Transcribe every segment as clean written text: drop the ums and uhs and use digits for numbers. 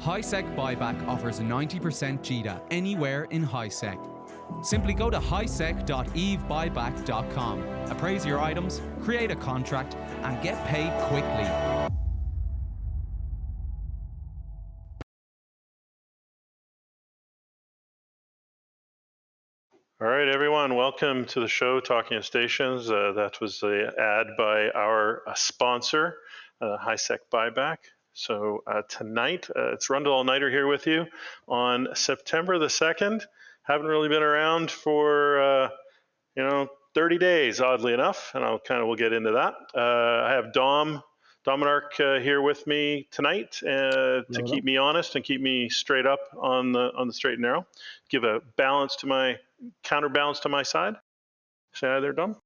HiSec BuyBack offers 90% GDA anywhere in HiSec. Simply go to hisec.evebuyback.com, appraise your items, create a contract, and get paid quickly. All right, everyone, welcome to the show, Talking of Stations. That was the ad by our sponsor, HiSec BuyBack. So tonight, it's Rundle Allnighter here with you on September the 2nd. Haven't really been around for, 30 days, oddly enough, and we'll get into that. I have Domanark here with me tonight to keep me honest and keep me straight up on the straight and narrow. Give a counterbalance to my side. Say hi there, Dom.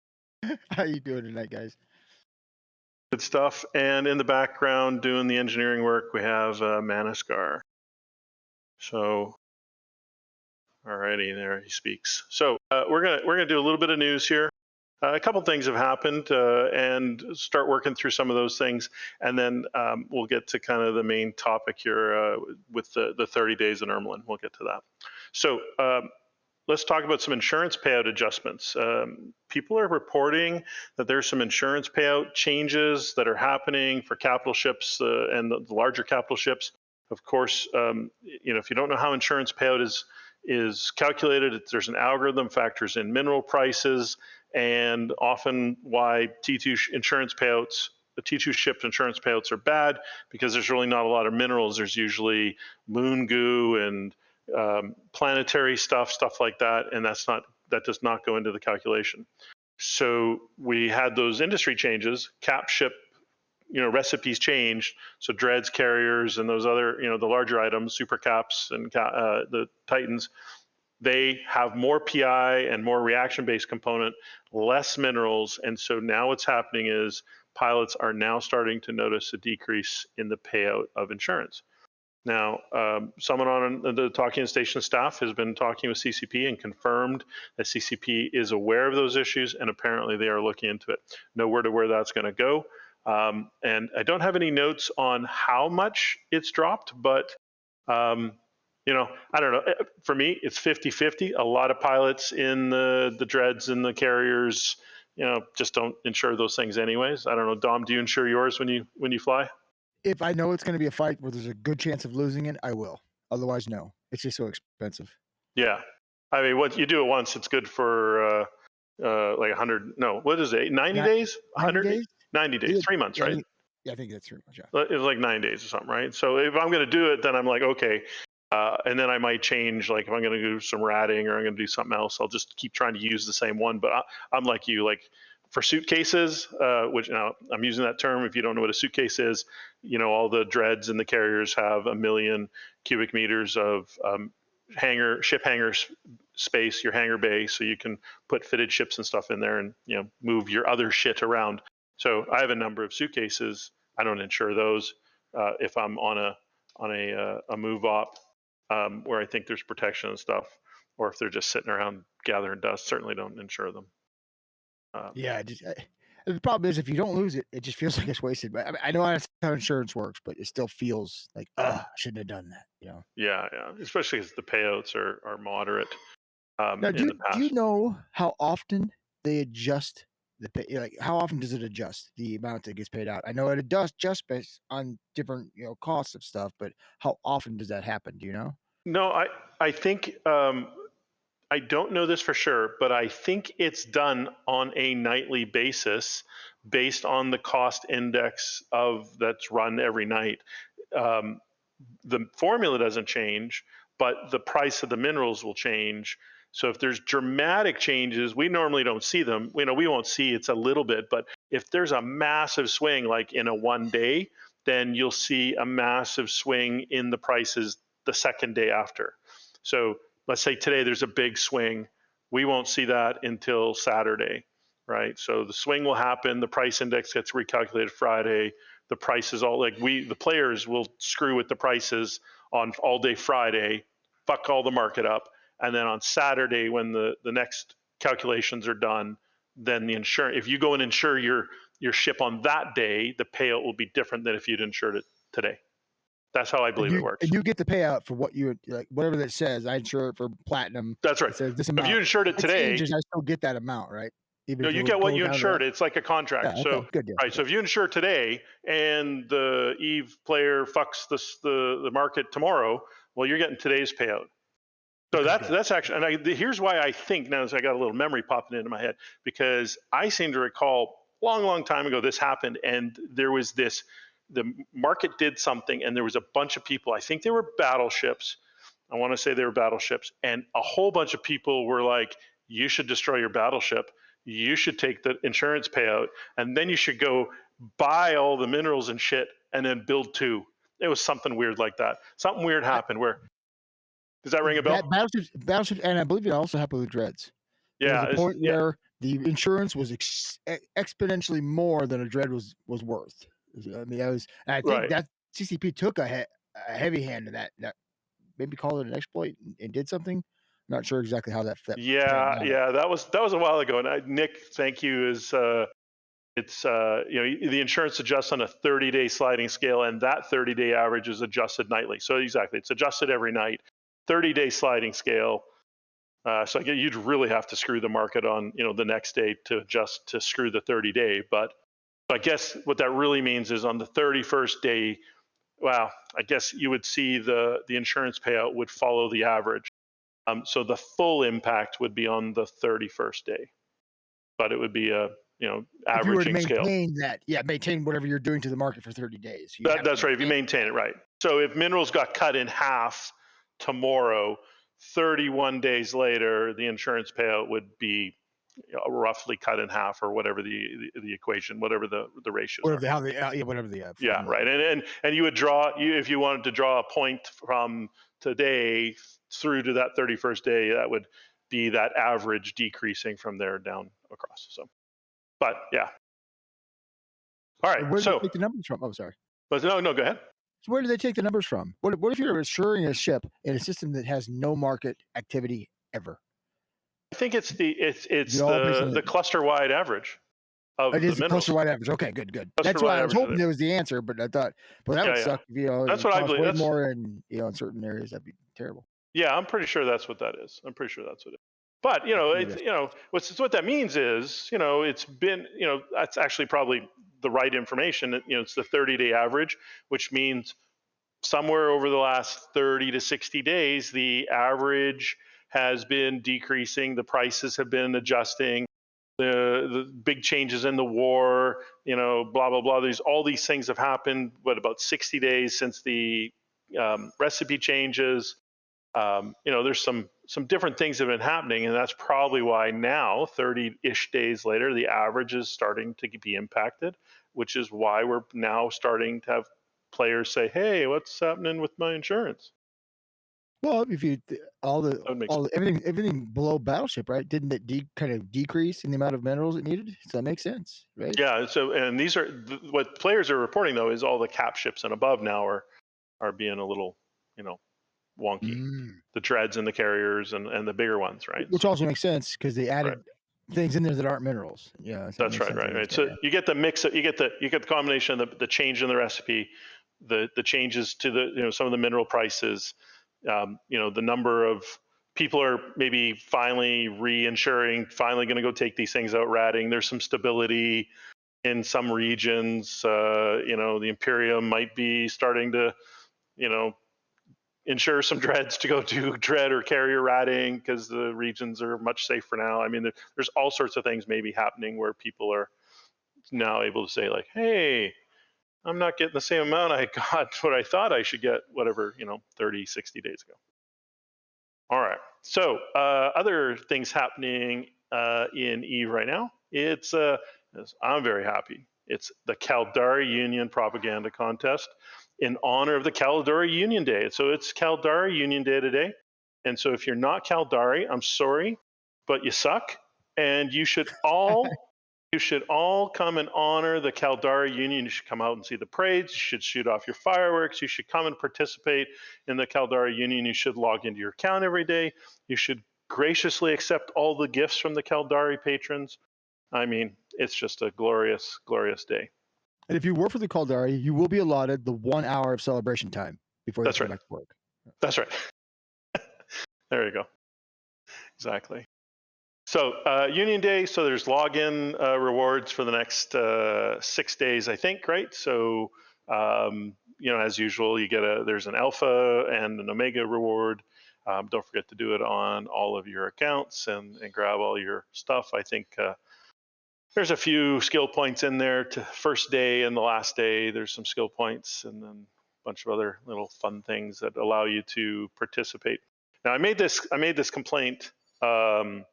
How you doing tonight, guys? Good stuff. And in the background, doing the engineering work, we have Manascar. So, alrighty, there he speaks. So we're gonna do a little bit of news here. A couple things have happened, and start working through some of those things, and then we'll get to kind of the main topic here with the 30 days in Irmalin. We'll get to that. So let's talk about some insurance payout adjustments. People are reporting that there's some insurance payout changes that are happening for capital ships and the larger capital ships. Of course, if you don't know how insurance payout is calculated, there's an algorithm factors in mineral prices, and often why T2 insurance payouts, the T2 shipped insurance payouts are bad, because there's really not a lot of minerals. There's usually moon goo and planetary stuff like that, and that does not go into the calculation. So we had those industry changes, cap ship, recipes changed. So dreads, carriers, and those other, the larger items, super caps and the Titans, they have more PI and more reaction-based component, less minerals, and so now what's happening is pilots are now starting to notice a decrease in the payout of insurance. Now, someone on the Talking Station staff has been talking with CCP and confirmed that CCP is aware of those issues, and apparently they are looking into it. No word of where that's going to go. And I don't have any notes on how much it's dropped, but I don't know. For me, it's 50-50. A lot of pilots in the dreads and the carriers, just don't insure those things anyways. I don't know. Dom, do you insure yours when you fly? If I know it's going to be a fight where there's a good chance of losing it, I will. Otherwise, no. It's just so expensive. Yeah. I mean, what you do it once, it's good for like 100. No, what is it? 90 days? 100 days? 90 days. 3 months, right? Yeah, I think that's 3 months. Yeah. It's like 9 days or something, right? So if I'm going to do it, then I'm like, okay. And then I might change, like if I'm going to do some ratting or I'm going to do something else, I'll just keep trying to use the same one. But I'm like you, like for suitcases, which now I'm using that term. If you don't know what a suitcase is, all the dreads and the carriers have 1 million cubic meters of ship hangar space, your hangar bay, so you can put fitted ships and stuff in there and move your other shit around. So I have a number of suitcases. I don't insure those if I'm on a move op. Where I think there's protection and stuff, or if they're just sitting around gathering dust, certainly don't insure them. The problem is if you don't lose it, it just feels like it's wasted. But I know that's how insurance works, but it still feels like, I shouldn't have done that. Yeah, especially as the payouts are moderate. Now, do you know how often they adjust the pay? Like, how often does it adjust the amount that gets paid out? I know it adjusts based on different costs of stuff, but how often does that happen? Do you know? No, I think I don't know this for sure, but I think it's done on a nightly basis based on the cost index that's run every night. The formula doesn't change, but the price of the minerals will change. So if there's dramatic changes, we normally don't see them. We won't see it's a little bit, but if there's a massive swing, like in a 1 day, then you'll see a massive swing in the prices the second day after. So let's say today there's a big swing. We won't see that until Saturday, right? So the swing will happen. The price index gets recalculated Friday. The prices the players will screw with the prices on all day Friday, fuck all the market up. And then on Saturday, when the next calculations are done, then the insurance, if you go and insure your ship on that day, the payout will be different than if you'd insured it today. That's how I believe it works. And you get the payout for what you like, whatever that says. I insure it for platinum. That's right. It says this If amount. you insured it If today, changes, I still get that amount, right? Even no, if it you would get what go you down to insured. that. It's like a contract. Yeah, So, okay, good deal. right. So if you insure today and the Eve player fucks the market tomorrow, well, you're getting today's payout. So Okay, that's actually, and here's why I think now, as I got a little memory popping into my head, because I seem to recall long time ago this happened, and there was this, the market did something, and there was a bunch of people. I think they were battleships. I want to say they were battleships, and a whole bunch of people were like, "You should destroy your battleship. You should take the insurance payout, and then you should go buy all the minerals and shit, and then build two." It was something weird like that. Something weird happened where. Does that ring a bell? That battleships, and I believe it also happened with dreads. There was Yeah, a point where the insurance was exponentially more than a dread was worth. I mean, I think right. that CCP took a heavy hand in that. Maybe called it an exploit and did something. I'm not sure exactly how that Yeah, that was a while ago. And Nick, thank you. It's the insurance adjusts on a 30-day sliding scale, and that 30-day average is adjusted nightly. So exactly, it's adjusted every night. 30-day sliding scale. So you'd really have to screw the market on the next day to adjust to screw the 30-day. But I guess what that really means is on the 31st day, well, I guess you would see the insurance payout would follow the average. So the full impact would be on the 31st day, but it would be a averaging if you were to scale. maintain that, maintain whatever you're doing to the market for 30 days. That's right. If you maintain it, right. So if minerals got cut in half tomorrow, 31 days later, the insurance payout would be roughly cut in half, or whatever the equation, whatever the ratios whatever are. whatever the Yeah, right. And you would draw, if you wanted to draw a point from today through to that 31st day, that would be that average decreasing from there down across. So, but yeah. All right. Where do So they take the numbers from? Oh, sorry. But no, go ahead. So where do they take the numbers from? What if you're insuring a ship in a system that has no market activity ever? I think it's the cluster wide average of it is the the minerals. cluster wide average. Okay, good. That's Cluster-wide why I was average. hoping there was the answer, but I thought, well, that would suck. That's it what I costs believe. way more in in certain areas. That'd be terrible. Yeah, I'm pretty sure that's what that is. I'm pretty sure that's what it is. But what that means is it's been that's actually probably the right information. It's the 30-day average, which means somewhere over the last 30 to 60 days, the average has been decreasing. The prices have been adjusting. The big changes in the war, blah blah blah. All these things have happened. What, about 60 days since the recipe changes? There's some different things have been happening, and that's probably why now, 30-ish days later, the average is starting to be impacted, which is why we're now starting to have players say, "Hey, what's happening with my insurance?" Well, if you everything below battleship, right? Didn't it kind of decrease in the amount of minerals it needed? So that makes sense, right? Yeah. So, and these are what players are reporting, though, is all the cap ships and above now are being a little, wonky. The dreads and the carriers and the bigger ones, right? Which also makes sense because they added things in there that aren't minerals. Yeah, that's right. So you get the mix. You get the combination of the change in the recipe, the changes to the some of the mineral prices. The number of people are maybe finally reinsuring, finally going to go take these things out ratting. There's some stability in some regions. The Imperium might be starting to, insure some dreads to go do dread or carrier ratting because the regions are much safer now. I mean, there's all sorts of things maybe happening where people are now able to say, like, hey, I'm not getting the same amount I got what I thought I should get, whatever, 30, 60 days ago. All right. So other things happening in Eve right now. I'm very happy. It's the Caldari Union propaganda contest in honor of the Caldari Union Day. So it's Caldari Union Day today. And so if you're not Caldari, I'm sorry, but you suck. And you should all come and honor the Caldari Union. You should come out and see the parades. You should shoot off your fireworks. You should come and participate in the Caldari Union. You should log into your account every day. You should graciously accept all the gifts from the Caldari patrons. I mean, it's just a glorious, glorious day. And if you work for the Caldari, you will be allotted the 1 hour of celebration time before you go back to work. That's right. There you go. Exactly. So Union Day, so there's login rewards for the next 6 days, I think, right? So, as usual, you get there's an alpha and an omega reward. Don't forget to do it on all of your accounts and grab all your stuff. I think there's a few skill points in there to first day and the last day. There's some skill points and then a bunch of other little fun things that allow you to participate. Now, I made this complaint a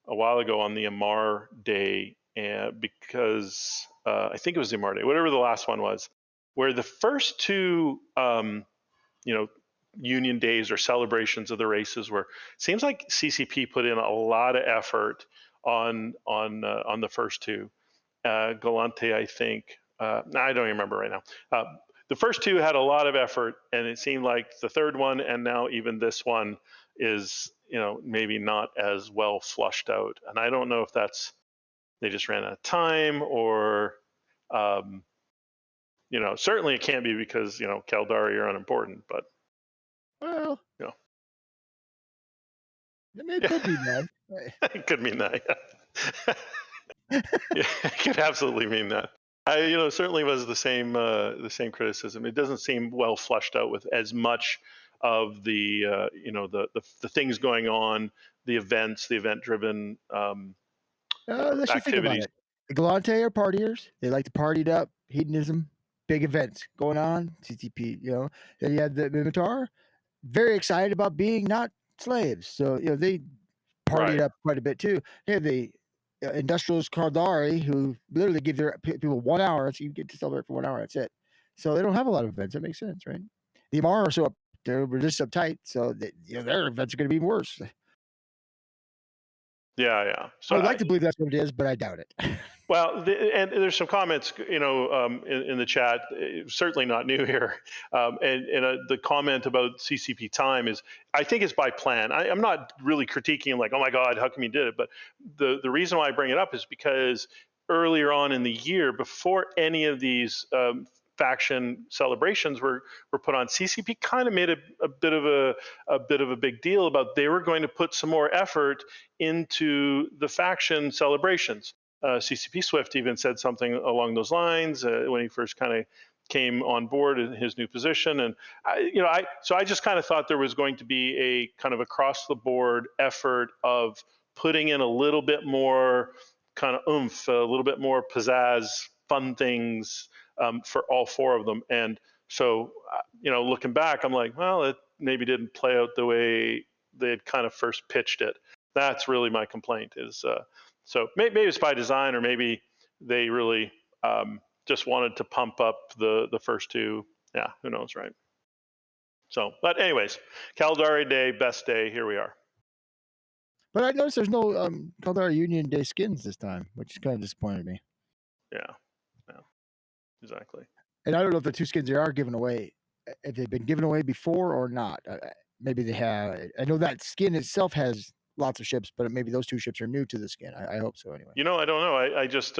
while ago on the Amar Day, because I think it was the Amar Day, whatever the last one was, where the first two, Union Days or celebrations of the races were. Seems like CCP put in a lot of effort on the first two. Galante, I think. I don't even remember right now. The first two had a lot of effort, and it seemed like the third one, and now even this one, is maybe not as well flushed out. And I don't know if that's they just ran out of time, or certainly it can't be because Caldari are unimportant. But well, I mean, it could be that. It could mean that. Yeah. Yeah, it could absolutely mean that. I certainly was the same criticism. It doesn't seem well flushed out with as much of the the things going on, the events, the event-driven Let's just think about activities. it. The Galante are partiers. They like to party it up, hedonism, big events going on. CCP, Then you had the Mimitar, very excited about being not slaves. So they party it up quite a bit too. They have the industrialist Caldari who literally give their people 1 hour, so you get to celebrate for 1 hour. That's it. So they don't have a lot of events. That makes sense, right? The Amar are they're just uptight, so their events are going to be worse. Yeah. So I would like to believe that's what it is, but I doubt it. Well, and there's some comments, in the chat. Certainly not new here, and the comment about CCP time is, I think it's by plan. I'm not really critiquing like, oh my God, how come you did it? But the reason why I bring it up is because earlier on in the year, before any of these faction celebrations were put on, CCP kind of made a bit of a big deal about they were going to put some more effort into the faction celebrations. CCP Swift even said something along those lines when he first kind of came on board in his new position. And I just kind of thought there was going to be a kind of across the board effort of putting in a little bit more kind of oomph, a little bit more pizzazz, fun things for all four of them. And so, looking back, I'm like, well, it maybe didn't play out the way they had kind of first pitched it. That's really my complaint is, so maybe it's by design, or maybe they really just wanted to pump up the first two. Yeah, who knows, right? So, but anyways, Caldari Day, best day, here we are. But I noticed there's no Caldari Union Day skins this time, which kind of disappointed me. Yeah, exactly. And I don't know if the two skins they are giving away, if they've been given away before or not. Maybe they have. I know that skin itself has lots of ships, but maybe those two ships are new to the skin. I hope so anyway. I don't know. I just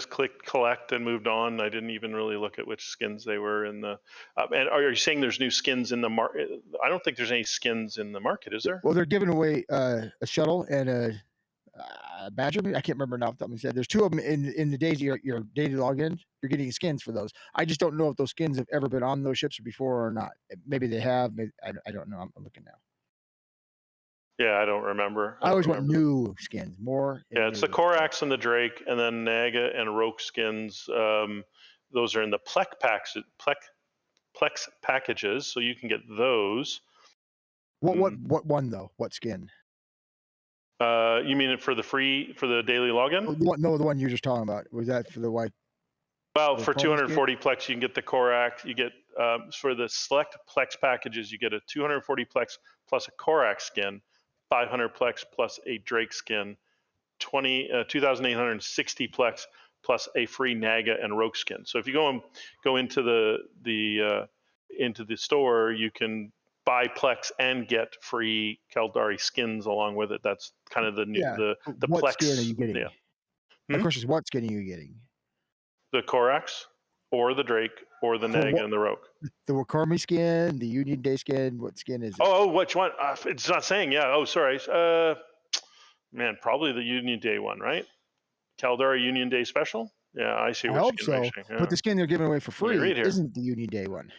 clicked collect and moved on. I didn't even really look at which skins they were in the. And are you saying there's new skins in the market? I don't think there's any skins in the market, is there? Well, they're giving away a shuttle and a badger. I can't remember now off the top of my head. There's two of them in the days your daily login. You're getting skins for those. I just don't know if those skins have ever been on those ships before or not. Maybe they have. Maybe, I don't know. I'm looking now. Yeah, I don't remember. I always want new skins, more. Yeah, it's the Corax and the Drake, and then Naga and Roke skins. Those are in the Plex packages, so you can get those. What one though? What skin? You mean it for the daily login? No, the one you're just talking about. Was that for the white? Well, for 240 Plex, you can get the Corax. You get for the select Plex packages, you get a 240 Plex plus a Corax skin, 500 Plex plus a Drake skin, 2,860 Plex plus a free Naga and Roke skin. So if you go into the store, you can buy Plex and get free Caldari skins along with it. That's kind of the new the what Plex. Skin are you getting? Yeah. My question is, what skin are you getting? The Corax. or the Drake, or the Neg and the Rogue. The Wakami skin, the Union Day skin. What skin is it? Oh, which one? It's not saying. Yeah. Oh, sorry. Man, probably the Union Day one, right? Caldari Union Day special. Yeah, I see. I Which hope skin so. mentioning. Yeah. But the skin they're giving away for Let me free read here. isn't the Union Day one.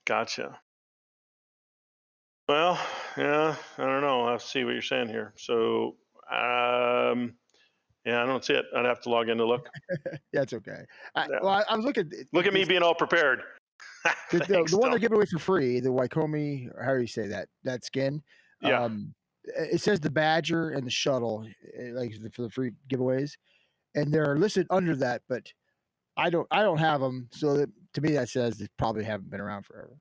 Gotcha. Well, yeah, I don't know. I'll have to see what you're saying here. So, yeah, I don't see it. I'd have to log in to look. Yeah, it's okay. Yeah. Well, I was looking. Look at me being all prepared. The one they're giving away for free, the Wakami, or how do you say that skin? Yeah. It says the Badger and the Shuttle, like for the free giveaways, and they're listed under that, but I don't have them. So that, to me, that says they probably haven't been around forever.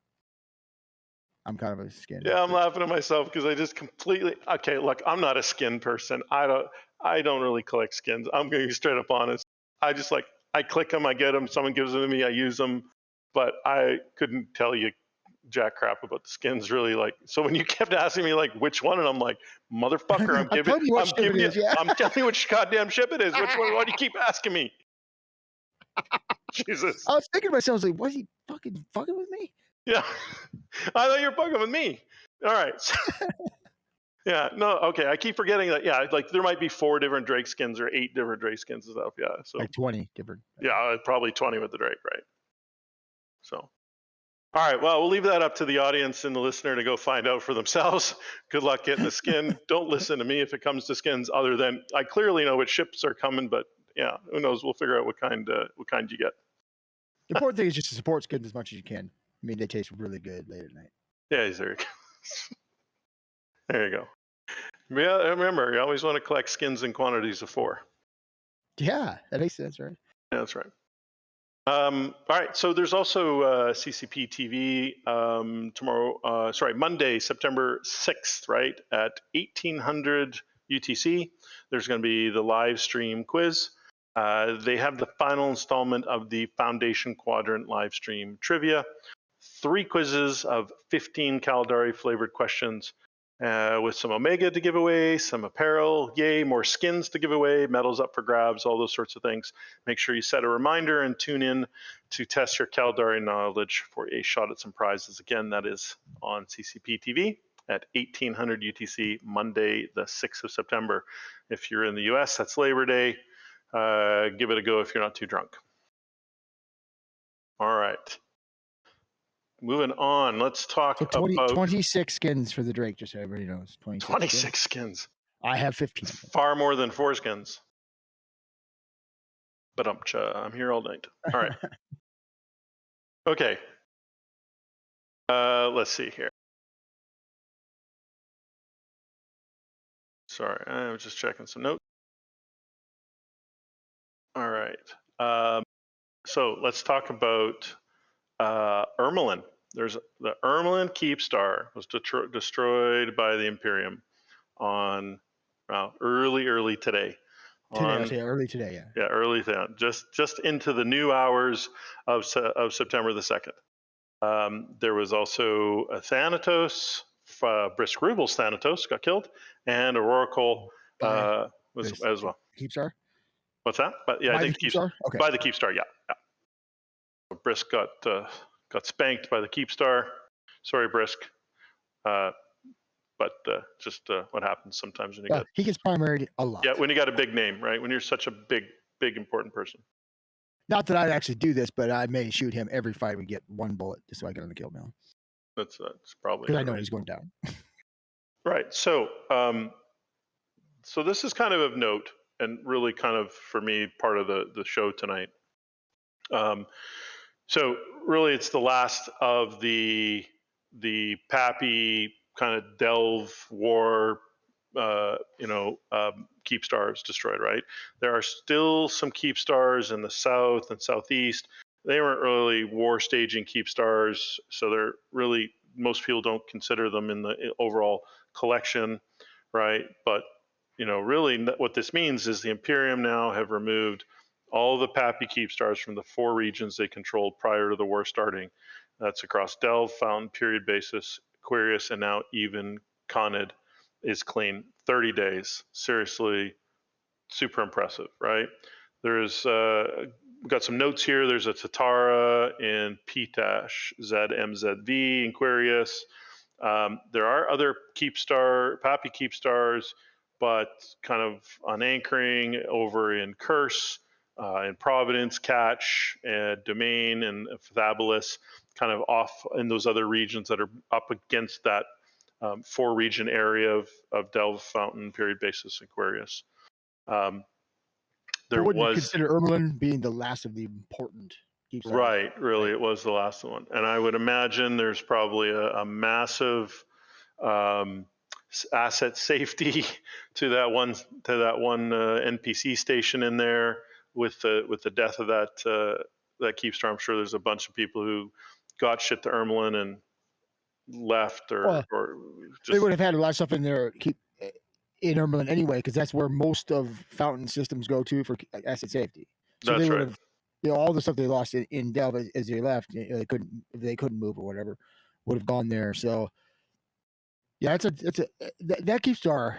I'm kind of a skin. Yeah, I'm laughing at myself because I just completely. Okay, look, I'm not a skin person. I don't really collect skins. I'm going to be straight up honest. I click them, I get them. Someone gives them to me, I use them. But I couldn't tell you jack crap about the skins really. Like, so when you kept asking me like which one, and I'm like, motherfucker, I'm telling you which goddamn ship it is. Which one? Why do you keep asking me? Jesus. I was thinking to myself, I was like, was he fucking with me? Yeah, I thought you were fucking with me. All right. Yeah, no, okay. I keep forgetting that. Yeah, like there might be 4 different Drake skins or 8 different Drake skins and stuff. Yeah, so like 20 different. Yeah, probably 20 with the Drake, right? So, all right. Well, we'll leave that up to the audience and the listener to go find out for themselves. Good luck getting the skin. Don't listen to me if it comes to skins. Other than I clearly know which ships are coming, but yeah, who knows? We'll figure out what kind you get. The important thing is just to support skins as much as you can. I mean, they taste really good late at night. Yeah, there you go. There you go. Yeah, remember, you always want to collect skins in quantities of 4. Yeah, that makes sense, right? Yeah, that's right. All right, so there's also CCP TV tomorrow. Monday, September 6th, right at 1800 UTC. There's going to be the live stream quiz. They have the final installment of the Foundation Quadrant live stream trivia. 3 quizzes of 15 Caldari flavored questions. With some Omega to give away, some apparel, yay, more skins to give away, medals up for grabs, all those sorts of things. Make sure you set a reminder and tune in to test your Caldari knowledge for a shot at some prizes. Again, that is on CCP TV at 1800 UTC, Monday, the 6th of September. If you're in the US, that's Labor Day. Give it a go if you're not too drunk. All right. Moving on, let's talk about 26 skins for the Drake, just so everybody knows. 26 skins. I have 15. Far more than 4 skins. But I'm here all night. All right. Okay. Let's see here. Sorry, I was just checking some notes. All right. So let's talk about Irmalin. There's the Irmalin Keepstar was destroyed by the Imperium on early today. Early today, yeah. Yeah, early today. Just into the new hours of September the 2nd. There was also a Thanatos, Brisk Rubel's Thanatos got killed, and Oracle was as well. Keepstar? What's that? But yeah, I think Keepstar. Okay. By the Keepstar, yeah. Brisk got spanked by the Keepstar. Sorry, Brisk. But just what happens sometimes when you he gets primaried a lot. Yeah, when you got a big name, right? When you're such a big important person. Not that I'd actually do this, but I may shoot him every fight we get 1 bullet just so I get on the kill mail. That's probably because I know he's going down. Right. So this is kind of note and really kind of for me part of the show tonight. So really, it's the last of the PAPI kind of delve war. Keepstars destroyed, right? There are still some Keepstars in the south and southeast. They weren't really war staging Keepstars, so they're really, most people don't consider them in the overall collection, right? But really what this means is the Imperium now have removed all the PAPI Keepstars from the 4 regions they controlled prior to the war starting. That's across Delve, Fountain, Period Basis, Aquarius, and now even Conid is clean. 30 days. Seriously, super impressive, right? There's got some notes here. There's a Tatara in P-ZMZV in Aquarius. There are other Keepstar, PAPI Keepstars, but kind of on anchoring over in Curse, in Providence, Catch, Domain, and Fabulous, kind of off in those other regions that are up against that 4-region area of Delve, Fountain, Period Basis, Aquarius. There would you was consider Irmalin being the last of the important Keepstars? Right, really, it was the last one, and I would imagine there's probably a massive asset safety to that one NPC station in there with the death of that Keepstar. I'm sure there's a bunch of people who got shit to Irmalin and left, or just, they would have had a lot of stuff in there in Irmalin anyway, because that's where most of Fountain systems go to for asset safety. So they would have, all the stuff they lost in Delve as they left, they couldn't move or whatever, would have gone there. So yeah, that Keepstar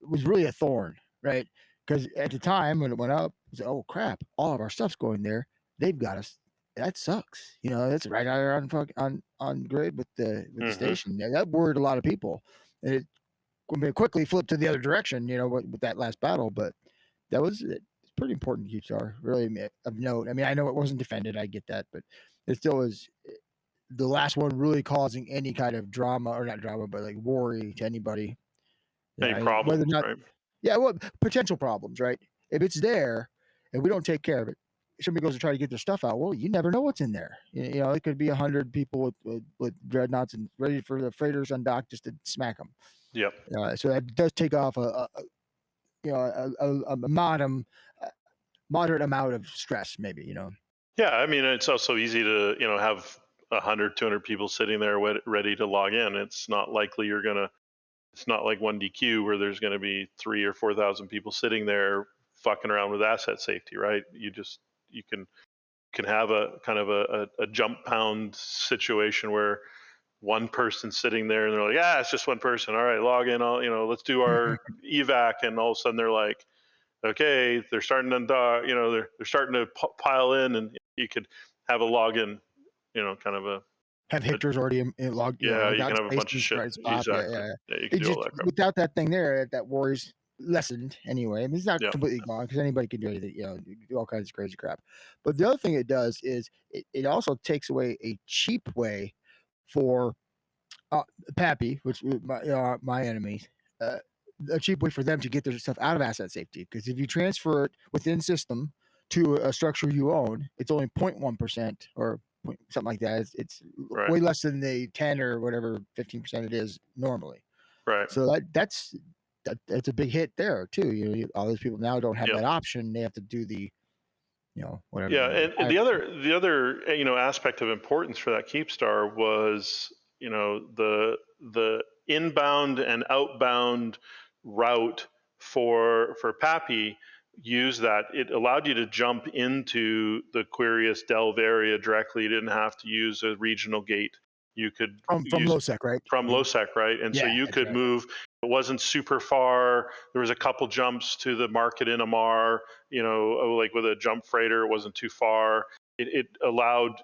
was really a thorn, right? Because at the time when it went up, it was, oh crap, all of our stuff's going there. They've got us. That sucks. That's right out on grid with the station. That worried a lot of people. And it quickly flipped to the other direction, with that last battle. But that was it's pretty important Keepstar, really of note. I mean, I know it wasn't defended. I get that, but it still was the last one really causing any kind of drama, or not drama, but like worry to anybody. Any problems, right? Yeah, well, potential problems, right? If it's there and we don't take care of it, somebody goes to try to get their stuff out. Well, you never know what's in there. It could be 100 people with dreadnoughts and ready for the freighters on dock just to smack them. Yep. So that does take off a moderate amount of stress, maybe. Yeah, I mean, it's also easy to have 100, 200 people sitting there ready to log in. It's not likely it's not like 1DQ where there's gonna be 3,000 or 4,000 people sitting there fucking around with asset safety, right? You can have a kind of a jump pound situation where one person's sitting there and they're like, yeah, it's just one person. All right, log in. Let's do our evac, and all of a sudden they're like, okay, they're starting to they're starting to pile in, and you could have a login, kind of have Hector's already logged. Yeah, you can have a bunch of shit. Exactly. Yeah, you can do all that crap. Without that thing there, that worry's lessened anyway. I mean, it's not completely gone, because anybody can do anything. Do all kinds of crazy crap. But the other thing it does is it also takes away a cheap way for PAPI, which my enemies. A cheap way for them to get their stuff out of asset safety, because if you transfer it within system to a structure you own, it's only 0.1% or something like that. It's way less than the 10 or whatever 15% it is normally. Right. So that's a big hit there too. All those people now don't have that option. They have to do the whatever. Yeah, and the other aspect of importance for that Keepstar was the inbound and outbound route for PAPI. Use that. It allowed you to jump into the Aquarius Delve area directly. You didn't have to use a regional gate. You could from Nullsec, right? From Nullsec, right? And so you could move. It wasn't super far. There was a couple jumps to the market in Amar, like with a jump freighter. It wasn't too far. It allowed,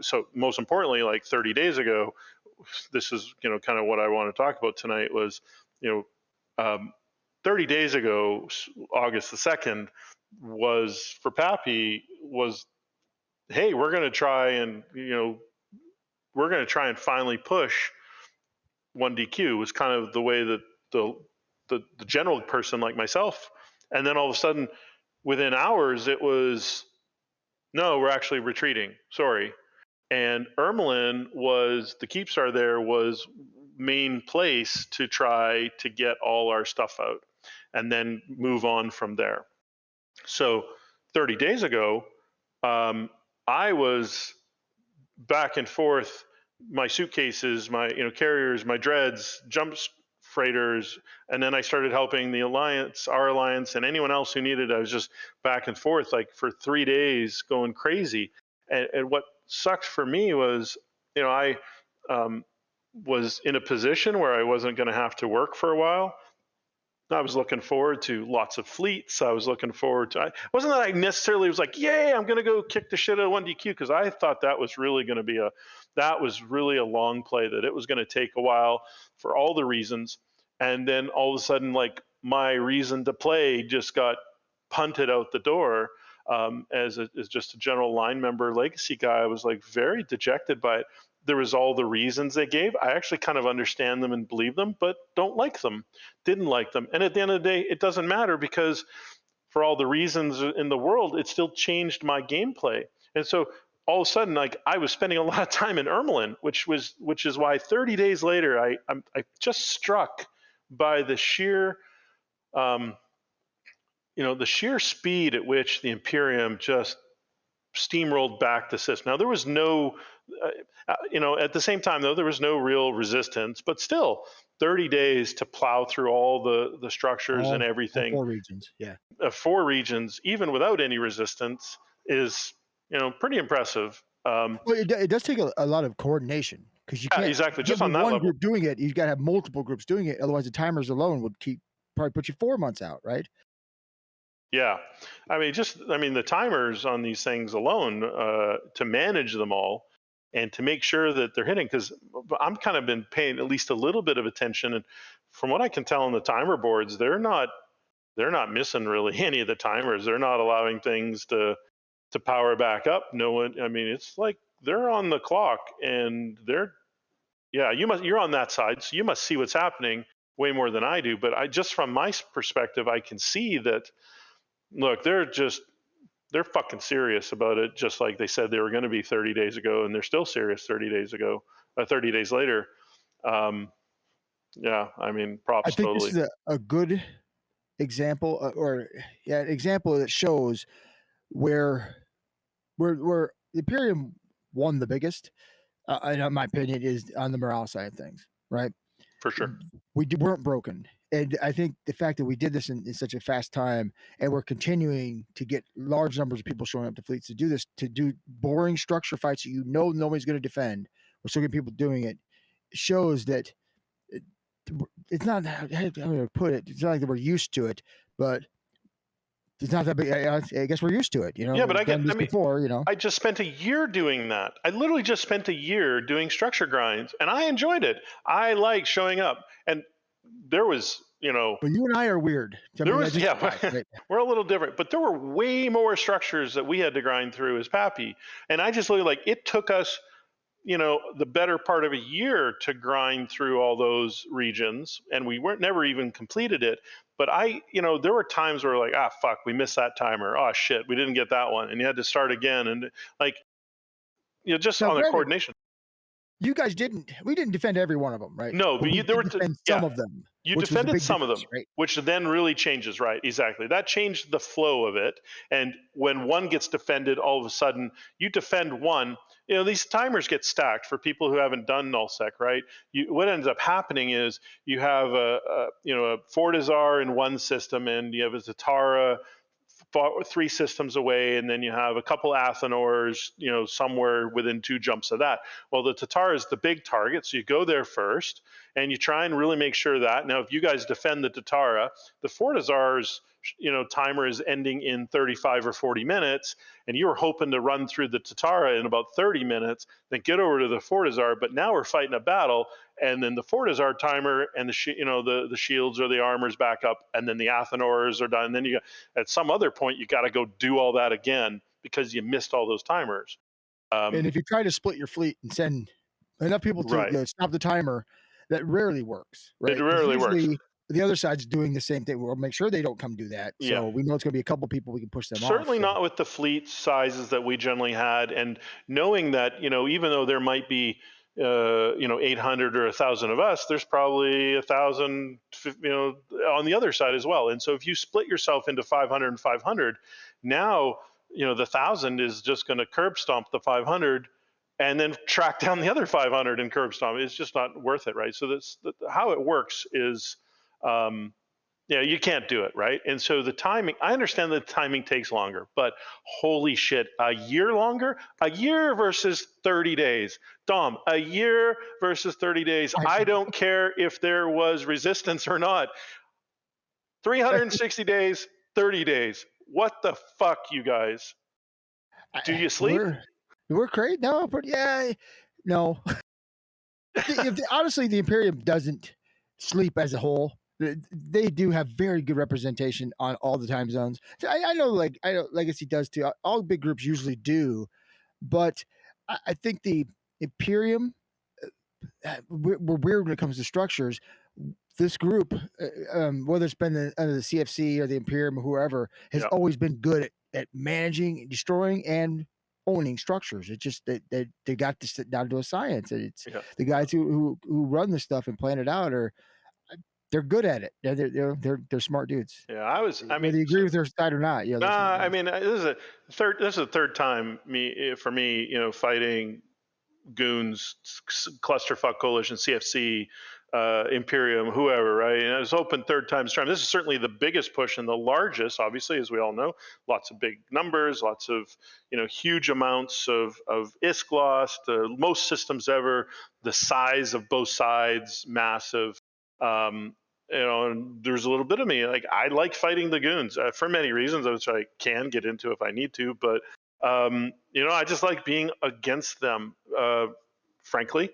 so most importantly, like 30 days ago, this is, kind of what I want to talk about tonight was, 30 days ago, August the 2nd, was for PAPI was, hey, we're going to try and, finally push 1DQ, was kind of the way that the general person like myself. And then all of a sudden, within hours, it was, no, we're actually retreating. Sorry. And Irmalin was, the Keepstar there was main place to try to get all our stuff out and then move on from there. So 30 days ago, I was back and forth, my suitcases, my carriers, my dreads, jump freighters, and then I started helping the alliance, our alliance, and anyone else who needed. I was just back and forth like for 3 days, going crazy. And what sucked for me was, I was in a position where I wasn't going to have to work for a while. I was looking forward to lots of fleets. I was looking forward to. Wasn't that I necessarily was like, yay, I'm going to go kick the shit out of 1DQ, because I thought that was really going to be a long play, that it was going to take a while for all the reasons, and then all of a sudden, like, my reason to play just got punted out the door. As just a general line member legacy guy, I was like very dejected by it. There was all the reasons they gave. I actually kind of understand them and believe them, but don't like them, didn't like them. And at the end of the day, it doesn't matter, because for all the reasons in the world, it still changed my gameplay. And so all of a sudden, like, I was spending a lot of time in Irmalin, which is why 30 days later, I just struck by the sheer, the sheer speed at which the Imperium just steamrolled back the system. Now, there was no, at the same time, though, there was no real resistance, but still 30 days to plow through all the structures and everything. All 4 regions, yeah. 4 regions, even without any resistance, is, pretty impressive. Well, it does take a lot of coordination, because you can't exactly, just on that one level. group doing it. You've got to have multiple groups doing it. Otherwise, the timers alone would probably put you 4 months out, right? Yeah, the timers on these things alone, to manage them all and to make sure that they're hitting, because I'm kind of been paying at least a little bit of attention, and from what I can tell on the timer boards, they're not missing really any of the timers. They're not allowing things to power back up. No one, it's like they're on the clock, and you're on that side, so you must see what's happening way more than I do. But just from my perspective, I can see that, look, they're fucking serious about it, just like they said they were going to be 30 days ago, and they're still serious 30 days later. Props. I think totally. this is a good example, an example that shows where the Imperium won the biggest, in my opinion, is on the morale side of things, right? For sure. We weren't broken. And I think the fact that we did this in such a fast time, and we're continuing to get large numbers of people showing up to fleets to do this, to do boring structure fights that nobody's going to defend, we're still getting people doing it, shows that it's not, how do I put it? It's not like that we're used to it, but it's not that big. I guess we're used to it, Yeah, but before, I just spent a year doing that. I literally just spent a year doing structure grinds, and I enjoyed it. I like showing up, and there was, Well, you and I are weird. We're a little different, but there were way more structures that we had to grind through as PAPI, and I just look like it took us, the better part of a year to grind through all those regions, and we never even completed it. But there were times where like, fuck, we missed that timer. Oh shit, we didn't get that one, and you had to start again, and like, just on the coordination. You guys we didn't defend every one of them, right? No, but there were some of them. You defended some of them, right? Which then really changes, right? Exactly. That changed the flow of it. And when one gets defended, all of a sudden you defend one. These timers get stacked for people who haven't done Nullsec, right? What ends up happening is you have a Fortizar in one system, and you have a Zatara 3 systems away, and then you have a couple Athenors, somewhere within 2 jumps of that. Well, the Tatar is the big target, so you go there first, and you try and really make sure that. Now, if you guys defend the Tatara, the Fortizar's timer is ending in 35 or 40 minutes, and you were hoping to run through the Tatara in about 30 minutes, then get over to the Fortizar. But now we're fighting a battle, and then the Fortizar timer and the shields or the armors back up, and then the Athenors are done. And then at some other point you got to go do all that again because you missed all those timers. And if you try to split your fleet and send enough people to stop the timer, that rarely works. Right? It rarely works. The other side's doing the same thing. We'll make sure they don't come do that. So we know it's going to be a couple people we can push them off. Certainly not with the fleet sizes that we generally had, and knowing that even though there might be 800 or 1,000 of us, there's probably 1,000 on the other side as well. And so if you split yourself into 500 and 500, now the 1,000 is just going to curb stomp the 500 and then track down the other 500 and curb stomp. It's just not worth it, right? So that's how it works is, you can't do it, right? And so the timing, I understand that the timing takes longer, but holy shit, a year longer? A year versus 30 days. Dom, a year versus 30 days. I don't care if there was resistance or not. 360 days, 30 days. What the fuck, you guys? Do you sleep? We're crazy. No, but yeah, no. Honestly, the Imperium doesn't sleep as a whole. They do have very good representation on all the time zones. I know Legacy does too. All big groups usually do, but I think the Imperium, we're weird when it comes to structures. This group, whether it's been under the CFC or the Imperium or whoever, has always been good at managing, destroying, and owning structures. It's just that they got to sit down to a science. And it's the guys who run this stuff and plan it out they're good at it. They're smart dudes. Yeah, I mean, whether you agree with their side or not. Yeah, I mean, this is the third time for me, fighting goons, clusterfuck coalition, CFC, Imperium, whoever, right? And it was open third time this is certainly the biggest push and the largest, obviously, as we all know. Lots of big numbers, lots of huge amounts of ISK lost, most systems ever, the size of both sides, massive. And there's a little bit of me like I like fighting the goons for many reasons, which I can get into if I need to, but I just like being against them, frankly.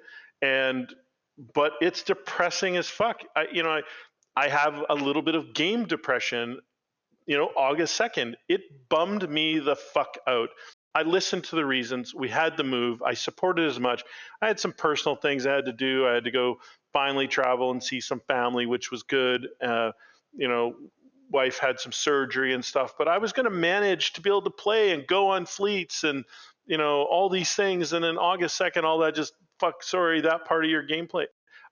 But it's depressing as fuck. I have a little bit of game depression. August 2nd, it bummed me the fuck out. I listened to the reasons. We had to move. I supported as much. I had some personal things I had to do. I had to go finally travel and see some family, which was good. Wife had some surgery and stuff, but I was going to manage to be able to play and go on fleets and all these things. And then August 2nd, all that just that part of your gameplay.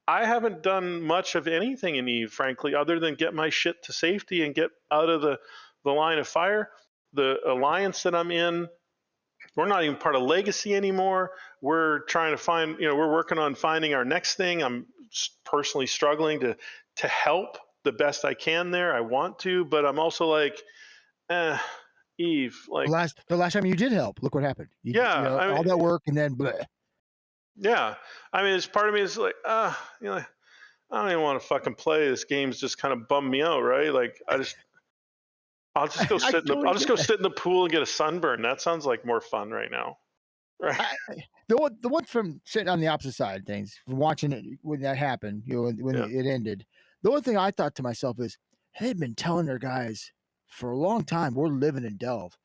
I haven't done much of anything in Eve, frankly, other than get my shit to safety and get out of the line of fire. The alliance that I'm in, we're not even part of Legacy anymore. We're trying to find, we're working on finding our next thing. I'm personally struggling to help the best I can there. I want to, but I'm also like, Eve, like the last time you did help, look what happened. All that work and then bleh. Yeah, I mean, it's part of me is like, I don't even want to fucking play. This game's just kind of bummed me out, right? Like, I'll just go sit in the pool and get a sunburn. That sounds like more fun right now, right? The one from sitting on the opposite side of things, from watching it when that happened, when it ended. The one thing I thought to myself is, they've been telling their guys for a long time, we're living in Delve.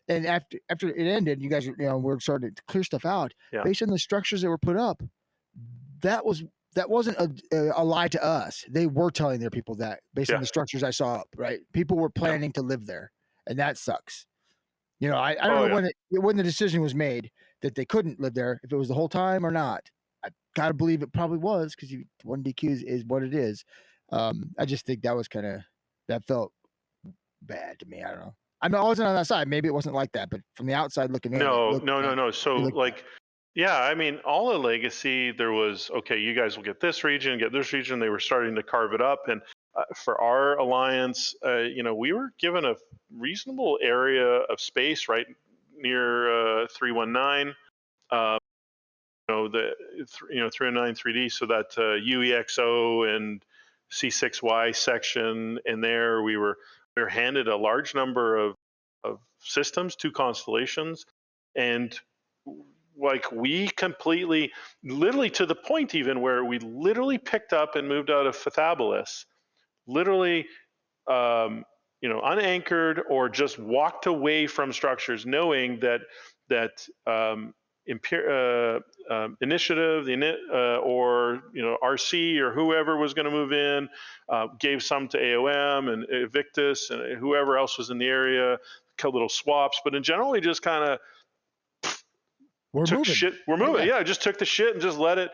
And after it ended, you guys, we're starting to clear stuff out based on the structures that were put up. That wasn't a lie to us. They were telling their people that based on the structures I saw up. Right, people were planning to live there, and that sucks. I don't know when the decision was made that they couldn't live there, if it was the whole time or not. I gotta believe it probably was, because 1DQ is what it is. I just think that felt bad to me. I don't know. I mean, I wasn't on that side. Maybe it wasn't like that, but from the outside looking in. No. So I mean, all of Legacy, there was, okay, you guys will get this region, get this region. They were starting to carve it up. And for our alliance, we were given a reasonable area of space right near 319. The 309 3D, so that UEXO and C6Y section in there, we were handed a large number of systems, 2 constellations, and like we completely, literally to the point even where we literally picked up and moved out of Fathabolis, literally unanchored, or just walked away from structures, knowing that Initiative, or RC or whoever was going to move in, gave some to AOM and Victus and whoever else was in the area, little swaps. But in general, we just kind of shit. We're moving. Yeah, just took the shit and just let it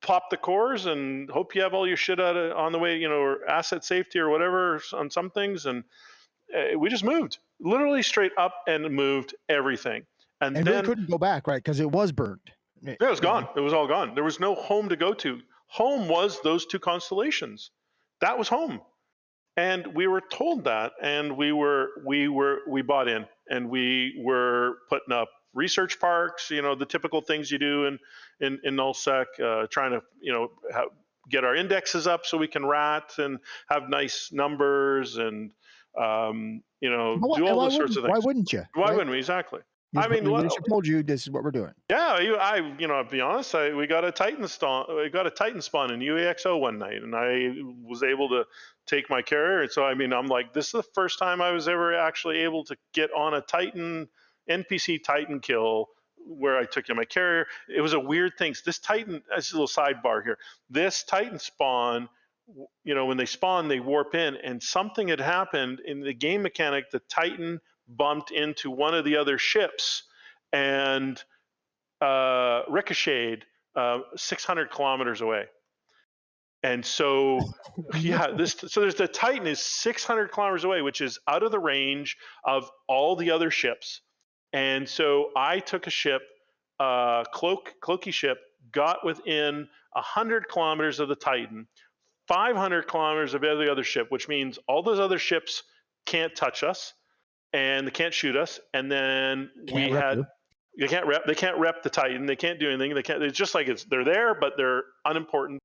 pop the cores and hope you have all your shit out on the way, or asset safety or whatever on some things. And we just moved, literally straight up, and moved everything. And then we couldn't go back, right? Because it was burned. Yeah, it was gone. It was all gone. There was no home to go to. Home was those 2 constellations. That was home. And we were told that, and we bought in, and we were putting up research parks, the typical things you do in Nullsec, trying to, get our indexes up so we can rat and have nice numbers and do all those sorts of things. Why wouldn't you? Why Right? wouldn't we? Exactly. Your, I mean, your leadership told you this is what we're doing. yeah, I'll be honest. We got a Titan spawn. We got a Titan spawn in UAXO one night, and I was able to take my carrier. And so, I mean, I'm like, this is the first time I was ever actually able to get on a Titan NPC Titan kill where I took in my carrier. It was a weird thing. This Titan, as a little sidebar here, this Titan spawn, when they spawn, they warp in, and something had happened in the game mechanic. The Titan bumped into one of the other ships and ricocheted 600 kilometers away. And so, so there's the Titan is 600 kilometers away, which is out of the range of all the other ships. And so I took a ship, cloaky ship, got within 100 kilometers of the Titan, 500 kilometers of every other ship, which means all those other ships can't touch us and they can't shoot us. And then they can't rep the Titan. They can't do anything. It's just like they're there, but they're unimportant.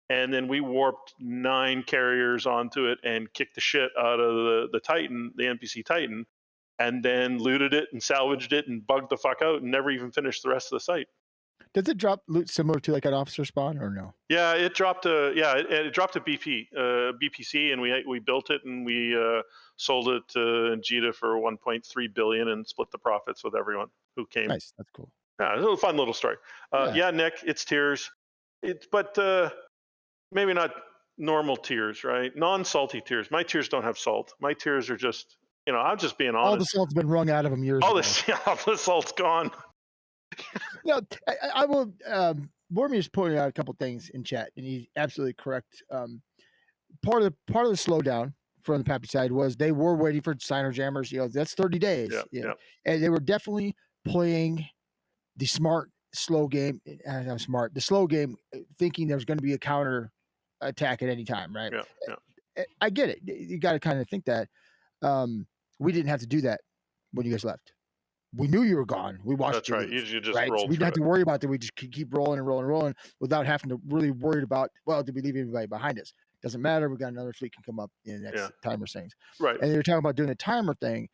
And then we warped 9 carriers onto it and kicked the shit out of the Titan, the NPC Titan, and then looted it and salvaged it and bugged the fuck out and never even finished the rest of the site. Does it drop loot similar to like an officer spawn or no? Yeah, it dropped a BPC, and we built it and we sold it to Jita for 1.3 billion and split the profits with everyone who came. Nice, that's cool. Yeah, it's a fun little story. Yeah, Nick, it's tears. But maybe not normal tears, right? Non-salty tears. My tears don't have salt. My tears are just, I'm just being honest. All the salt's been wrung out of them years ago. All the salt's gone. I will. Bormy is pointing out a couple things in chat, and he's absolutely correct. Part of the slowdown from the PAPI side was they were waiting for signer jammers. That's 30 days. Yeah. And they were definitely playing the smart, slow game. The slow game, thinking there's going to be a counter attack at any time, right? Yeah. I get it. You got to kind of think that. We didn't have to do that when you guys left. We knew you were gone. We watched. That's right. You just right? rolled. So we didn't have to worry about that. We just keep rolling and rolling and rolling without having to really worry about, well, did we leave anybody behind us? Doesn't matter. We got another fleet can come up in the next timer things. Right. And you're talking about doing the timer thing.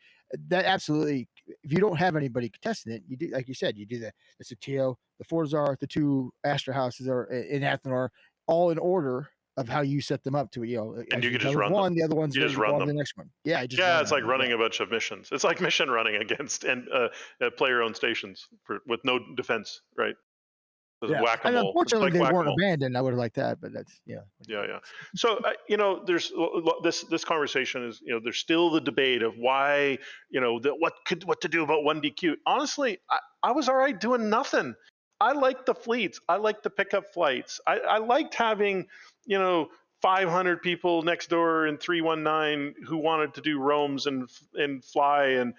That absolutely, if you don't have anybody contesting it, you do, like you said, you do the Satio, the Forzar, the 2 Astra houses are in Athenor, all in order of how you set them up to, and you can just run one, the other one's you just run them. The next one. Yeah, it's like running a bunch of missions. It's like mission running against player-owned stations with no defense, right? Whack-a-mole. And unfortunately, they weren't abandoned. I would have liked that, but that's Yeah. So there's this conversation is there's still the debate of why what to do about 1DQ. Honestly, I was all right doing nothing. I liked the fleets. I liked the pickup flights. I liked having 500 people next door in 319 who wanted to do roams and fly and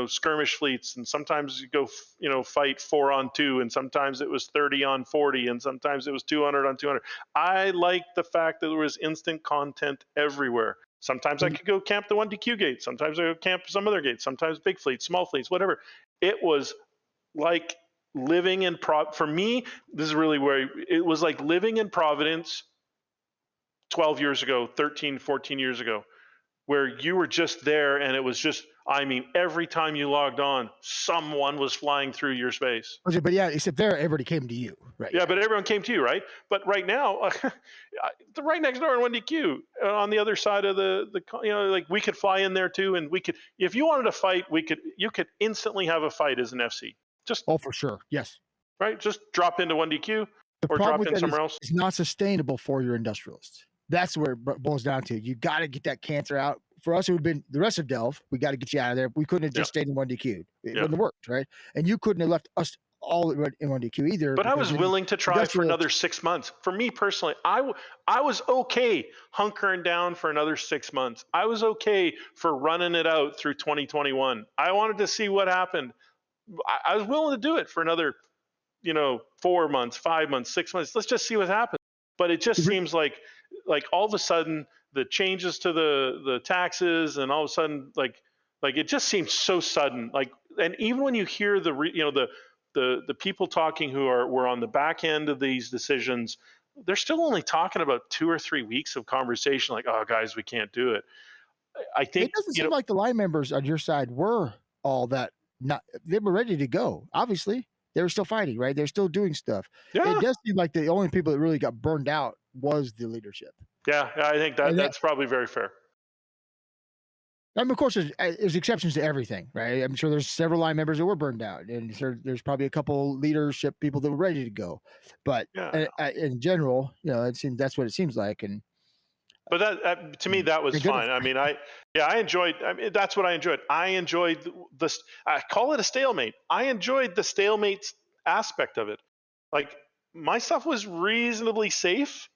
skirmish fleets, and sometimes you go fight 4 on 2, and sometimes it was 30 on 40, and sometimes it was 200 on 200. I liked the fact that there was instant content everywhere. Sometimes I could go camp the 1DQ gate, sometimes I would camp some other gate, sometimes big fleets, small fleets, whatever. It was like living in for me, this is really where it was like living in Providence 12 years ago, 13, 14 years ago, where you were just there and it was just, every time you logged on, someone was flying through your space. Okay, but yeah, except there, everybody came to you, right? Yeah, but everyone came to you, right? But right now, right next door in 1DQ, on the other side of like we could fly in there too, and we could, if you wanted to fight, you could instantly have a fight as an FC. For sure, yes. Right, just drop into 1DQ or drop in somewhere else. It's not sustainable for your industrialists. That's where it boils down to. You got to get that cancer out. For us, it would have been the rest of Delve. We got to get you out of there. We couldn't have just stayed in 1DQ. It wouldn't have worked, right? And you couldn't have left us all in 1DQ either. But I was willing to try for another 6 months. For me personally, I was okay hunkering down for another 6 months. I was okay for running it out through 2021. I wanted to see what happened. I was willing to do it for another 4 months, 5 months, 6 months. Let's just see what happens. But it just seems like all of a sudden the changes to the taxes, and all of a sudden like it just seems so sudden. And even when you hear the people talking who were on the back end of these decisions, they're still only talking about 2 or 3 weeks of conversation, like, oh guys, we can't do it. I think, It doesn't seem like the line members on your side were all that not. They were ready to go. Obviously, they were still fighting, right? They're still doing stuff. yeah, It does seem like the only people that really got burned out was the leadership. yeah, I think And that, that's probably very fair. I mean, of course, there's exceptions to everything, right? I'm sure there's several line members that were burned out, and there's probably a couple leadership people that were ready to go. But Yeah. in general, it seems that's what it seems like. And But that to me, that was thank goodness. fine. I mean, I enjoyed. I mean, that's what I enjoyed. I enjoyed this. I call it a stalemate. I enjoyed the stalemate aspect of it. Like, my stuff was reasonably safe,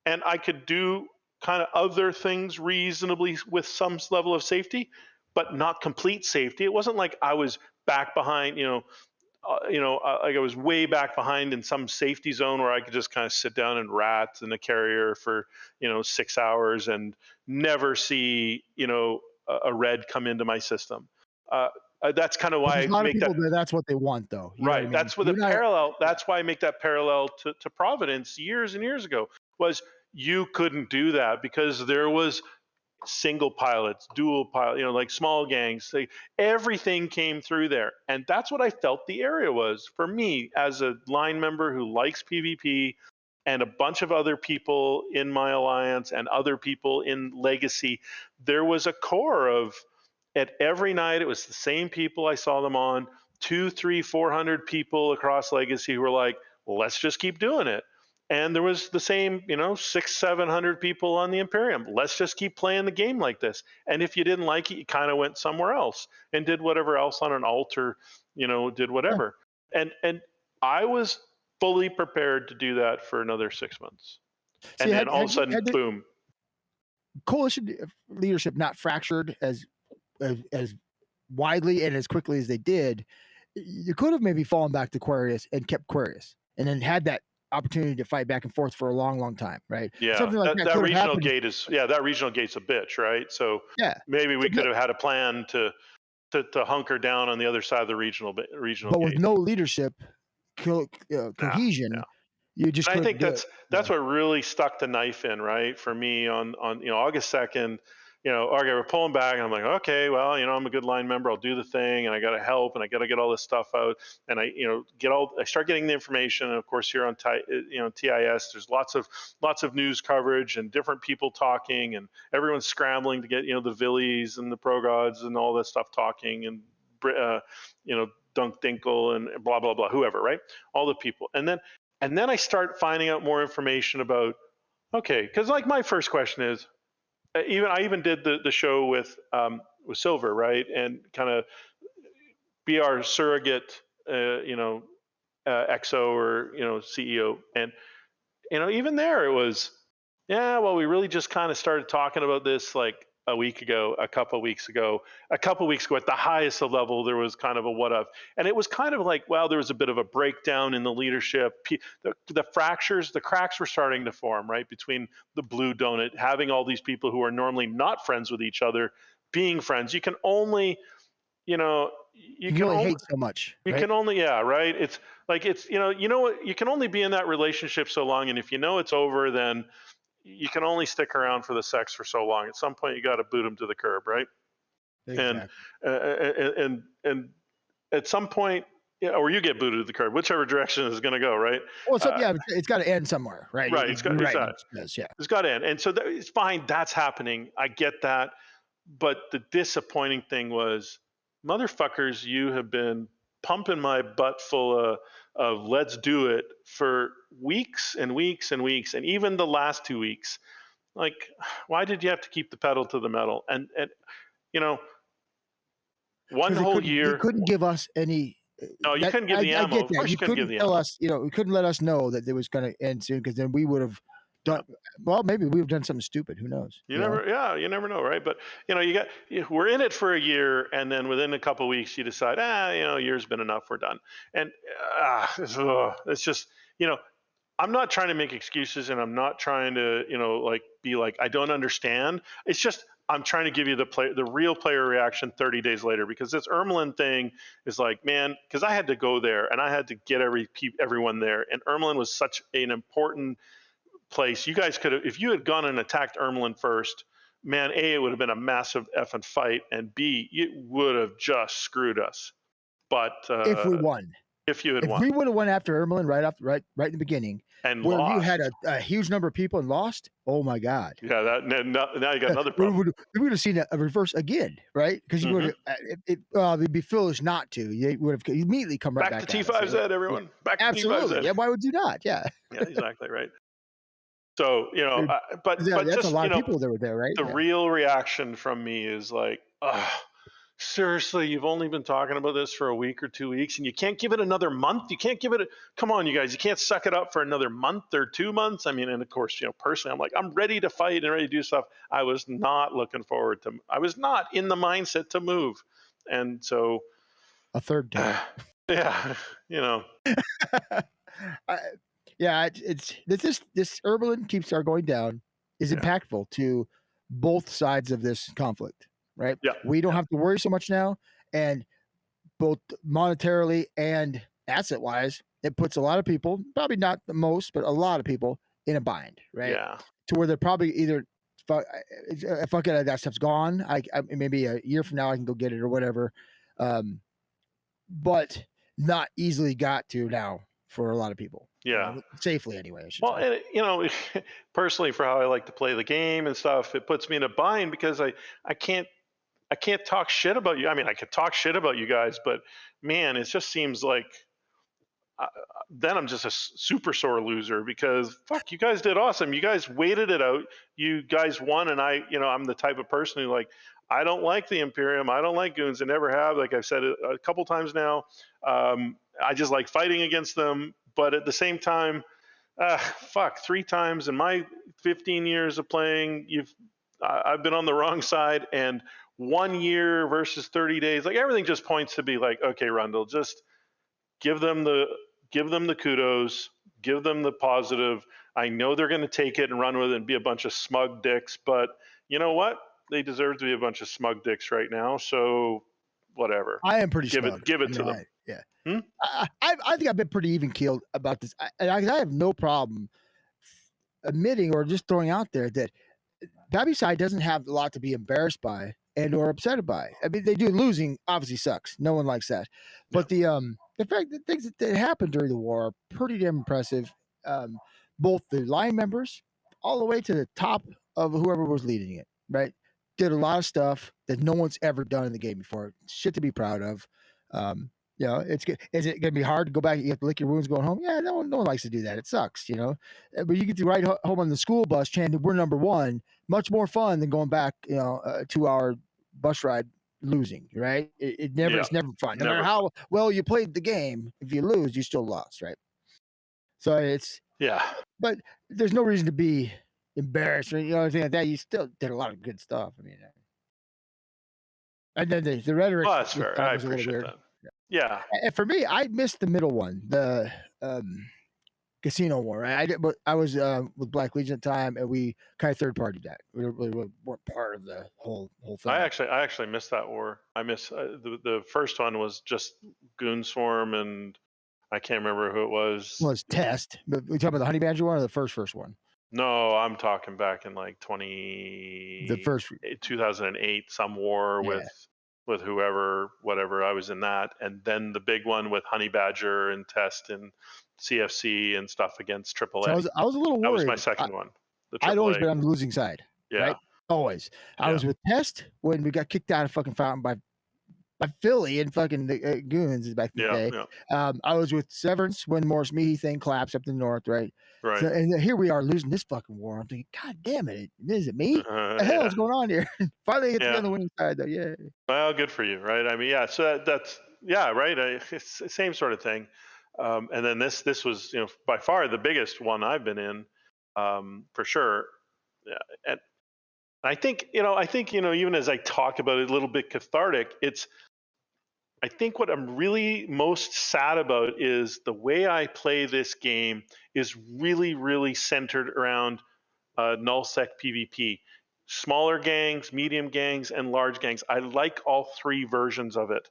and I could do kind of other things reasonably with some level of safety, but not complete safety. It wasn't like I was back behind. Like I was way back behind in some safety zone where I could just kind of sit down and rat in a carrier for 6 hours and never see a red come into my system. That's kind of why There's I a lot of make people that. that's what they want, though. You know what I Right. mean? That's where the parallel. That's why I make that parallel to Providence years and years ago. Was you couldn't do that because there was single pilots, dual pilot, like small gangs. Everything came through there, and that's what I felt the area was for me as a line member who likes PvP, and a bunch of other people in my alliance and other people in Legacy. There was a core of at every night. It was the same people I saw them on 2, 3, 400 people across Legacy who were like, well, let's just keep doing it. And there was the same, 600, 700 people on the Imperium. Let's just keep playing the game like this. And if you didn't like it, you kind of went somewhere else and did whatever else on an altar, did whatever. And I was fully prepared to do that for another 6 months. And then all of a sudden, boom. Coalition leadership not fractured as widely and as quickly as they did, you could have maybe fallen back to Quarius and kept Quarius, and then had that opportunity to fight back and forth for a long, long time, right? Yeah, something like that regional gate is that regional gate's a bitch, right? So maybe we could have had a plan to hunker down on the other side of the regional but gate. with no leadership cohesion. You just. I think that's what really stuck the knife in, right, for me on August 2nd. Okay, we're pulling back, and I'm like, okay, well, I'm a good line member. I'll do the thing, and I got to help, and I got to get all this stuff out, and I start getting the information, and of course here on TIS, there's lots of news coverage and different people talking, and everyone's scrambling to get the Villies and the Pro Gods and all this stuff talking, and Dunk Dinkle and blah blah blah, whoever, right? All the people, and then I start finding out more information about, okay, because like my first question is, I even did the show with Silver, right, and kind of be our surrogate, XO or CEO, and even there it was, well, we really just kind of started talking about this like a week ago, a couple of weeks ago at the highest level. There was kind of a what of, and it was kind of like, well, there was a bit of a breakdown in the leadership. The fractures, the cracks were starting to form, right, between the blue donut, having all these people who are normally not friends with each other being friends. You can only, you can only hate so much. You can only, right. It's like, it's, what, you can only be in that relationship so long, and if it's over, then you can only stick around for the sex for so long. At some point, you got to boot them to the curb, right? Exactly. And at some point, or you get booted to the curb, whichever direction is going to go, right? Well, it's got to end somewhere, right? Right. It's got to end, and so it's fine. That's happening. I get that, but the disappointing thing was, motherfuckers, you have been pumping my butt full of let's do it for weeks and weeks and weeks, and even the last 2 weeks. Like, why did you have to keep the pedal to the metal? And one whole year, you couldn't give us any. No, you couldn't give the ammo. I get that. Of course, you couldn't tell us. We couldn't let us know that it was going to end soon, because then we would have done. Well, maybe we would have done something stupid. Who knows? You never know, right? But we're in it for a year, and then within a couple of weeks, you decide, a year's been enough. We're done. And it's just, I'm not trying to make excuses, and I'm not trying to, be like, I don't understand. It's just, I'm trying to give you the real player reaction 30 days later, because this Irmalin thing is like, man, because I had to go there and I had to get everyone there, and Irmalin was such an important place. You guys could have, if you had gone and attacked Irmalin first, man, A, it would have been a massive effing fight, and B, it would have just screwed us. But if we won. If you had if won. we would have won after Irmalin right in the beginning, and where lost. you had a huge number of people and lost, oh my God. Yeah, now you got another problem. We would have seen a reverse again, right? Because you would have, it'd be foolish not to. You would have immediately come right back to T5Z, everyone. Yeah. Back to Absolutely. T5Z. Yeah, why would you not? Yeah. Yeah, exactly right. So, but that's just, a lot of people that were there, right? The real reaction from me is like, seriously, you've only been talking about this for a week or 2 weeks, and you can't give it another month. You can't give it come on, you guys, you can't suck it up for another month or 2 months. I mean, and of course, personally, I'm like, I'm ready to fight and ready to do stuff. I was not I was not in the mindset to move. And so a third time. Yeah, yeah, it's this Irmalin Keepstar going down is impactful to both sides of this conflict, right? Yeah. We don't have to worry so much now, and both monetarily and asset wise, it puts a lot of people, probably not the most, but a lot of people in a bind, right? Yeah. To where they're probably either fuck it, that stuff's gone. I maybe a year from now I can go get it or whatever, but not easily got to now for a lot of people. Yeah. Safely anyway. Well, and personally, for how I like to play the game and stuff, it puts me in a bind because I can't talk shit about you. I mean, I could talk shit about you guys, but man, it just seems like then I'm just a super sore loser because fuck, you guys did awesome. You guys waited it out. You guys won, and I'm the type of person who I don't like the Imperium. I don't like goons. I never have. Like I've said it a couple times now. I just like fighting against them. But at the same time, 3 times in my 15 years of playing, I've been on the wrong side. And 1 year versus 30 days, like everything just points to be like, okay, Rundle, just give them the kudos, give them the positive. I know they're going to take it and run with it and be a bunch of smug dicks, but you know what? They deserve to be a bunch of smug dicks right now. So whatever. I am pretty smug. Give it to them. Yeah. I think I've been pretty even keeled about this. I have no problem admitting or just throwing out there that PAPI side doesn't have a lot to be embarrassed by and or upset by. I mean, they do. Losing obviously sucks. No one likes that. But the fact that things that happened during the war are pretty damn impressive. Both the line members, all the way to the top of whoever was leading it, right? Did a lot of stuff that no one's ever done in the game before. Shit to be proud of. It's good. Is it going to be hard to go back? You have to lick your wounds going home. Yeah, no one likes to do that. It sucks, But you get to ride home on the school bus chanting, "We're number one." Much more fun than going back, a 2-hour bus ride losing, right? It's never fun. No matter how well you played the game, if you lose, you still lost, right? So it's but there's no reason to be embarrassed or anything like that. You still did a lot of good stuff. I mean, and then the rhetoric. Well, that's fair. I appreciate that. Yeah. And for me, I missed the middle one, the casino war. Right? I was with Black Legion at the time, and we kind of third partied that. We weren't part of the whole thing. I actually missed that war. I missed the first one was just Goon Swarm, and I can't remember who it was. Well, it's Test. But we talking about the Honey Badger one or the first one? No, I'm talking back in like 2008, some war with whoever, whatever. I was in that, and then the big one with Honey Badger and Test and CFC and stuff against AAA. So I was a little worried. That was my second one. I'd always been on the losing side. Yeah. Right? Always. I was with Test when we got kicked out of fucking Fountain by Philly and fucking the Goons back in the day. Yeah. I was with Severance when Morris Mehe thing collapsed up in the north, right? Right. So, and here we are losing this fucking war. I'm thinking, God damn it. Is it me? What the hell is going on here? Finally get to be on the winning side though. Yeah. Well, good for you, right? I mean, yeah. So that's right. It's the same sort of thing. And then this was, by far the biggest one I've been in, for sure. Yeah. And I think, even as I talk about it, a little bit cathartic, I think what I'm really most sad about is the way I play this game is really, really centered around Nullsec PvP. Smaller gangs, medium gangs, and large gangs. I like all 3 versions of it.